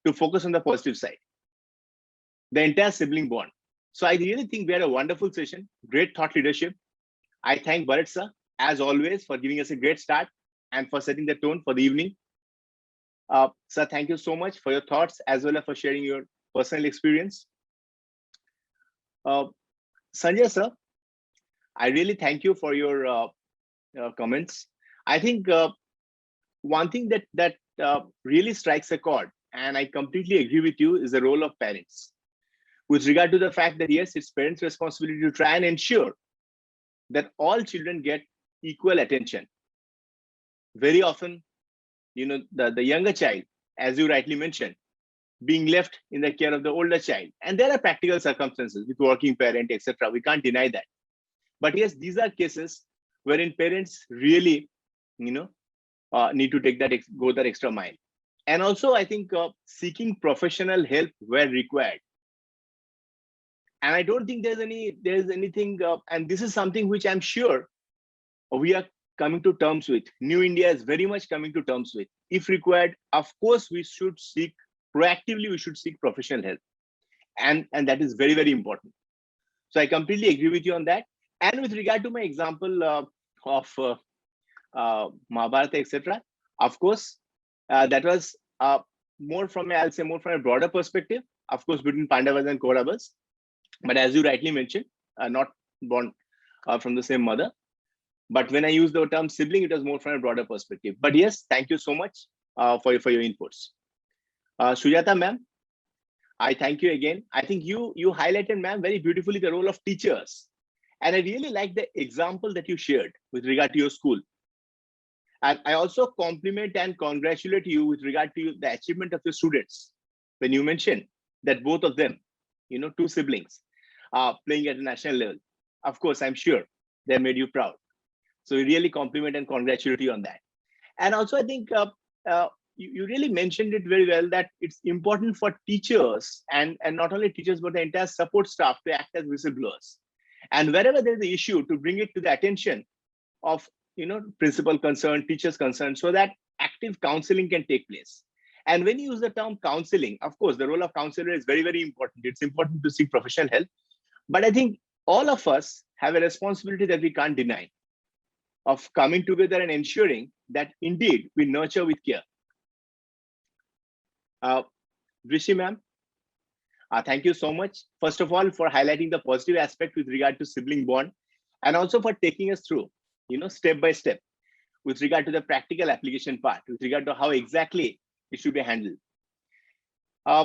[SPEAKER 8] to focus on the positive side, the entire sibling bond. So I really think we had a wonderful session, great thought leadership. I thank Burrett sir, as always, for giving us a great start and for setting the tone for the evening. Sir, thank you so much for your thoughts as well as for sharing your personal experience. Sanjay sir, I really thank you for your comments. I think one thing that really strikes a chord, and I completely agree with you, is the role of parents. With regard to the fact that, yes, it's parents' responsibility to try and ensure that all children get equal attention. Very often, the younger child, as you rightly mentioned, being left in the care of the older child. And there are practical circumstances with working parent, etc. We can't deny that. But yes, these are cases wherein parents really, need to go that extra mile. And also, I think seeking professional help where required. And I don't think there's anything, and this is something which I'm sure we are coming to terms with. New India is very much coming to terms with. If required, of course, we should seek professional help. And that is very, very important. So I completely agree with you on that. And with regard to my example of Mahabharata, etc., of course, that was more from a broader perspective, of course, between Pandavas and Kauravas. But as you rightly mentioned, not born from the same mother. But when I use the term sibling, it was more from a broader perspective. But yes, thank you so much for your inputs. Sujatha ma'am, I thank you again. I think you highlighted, ma'am, very beautifully the role of teachers. And I really like the example that you shared with regard to your school. And I also compliment and congratulate you with regard to the achievement of your students. When you mentioned that both of them, two siblings, are playing at a national level. Of course, I'm sure they made you proud. So we really compliment and congratulate you on that. And also, I think you really mentioned it very well, that it's important for teachers and not only teachers, but the entire support staff to act as whistleblowers. And wherever there's an issue, to bring it to the attention of principal concern, teachers concern, so that active counseling can take place. And when you use the term counseling, of course, the role of counselor is very, very important. It's important to seek professional help. But I think all of us have a responsibility that we can't deny, of coming together and ensuring that indeed we nurture with care. Drishti ma'am, thank you so much. First of all, for highlighting the positive aspect with regard to sibling bond, and also for taking us through, step by step with regard to the practical application part, with regard to how exactly it should be handled. I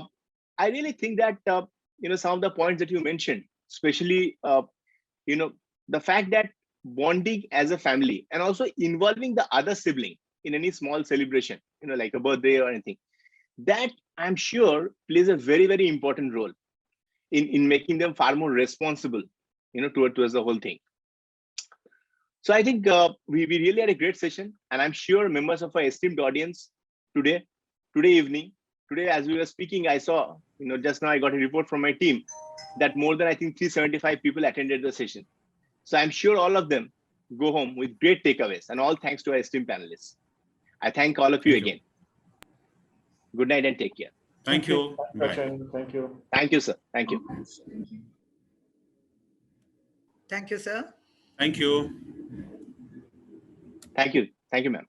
[SPEAKER 8] really think that, some of the points that you mentioned, especially, the fact that bonding as a family and also involving the other sibling in any small celebration, like a birthday or anything, that I'm sure plays a very, very important role in making them far more responsible, towards the whole thing. So I think we really had a great session, and I'm sure members of our esteemed audience today evening, as we were speaking, I saw, just now I got a report from my team that more than, I think, 375 people attended the session. So I'm sure all of them go home with great takeaways, and all thanks to our esteemed panelists. I thank all of you again. Good night and take care.
[SPEAKER 7] Thank you.
[SPEAKER 2] Achin. Thank you.
[SPEAKER 8] Thank you, sir. Thank you.
[SPEAKER 6] Thank you, sir.
[SPEAKER 7] Thank you.
[SPEAKER 8] Thank you. Thank you, ma'am.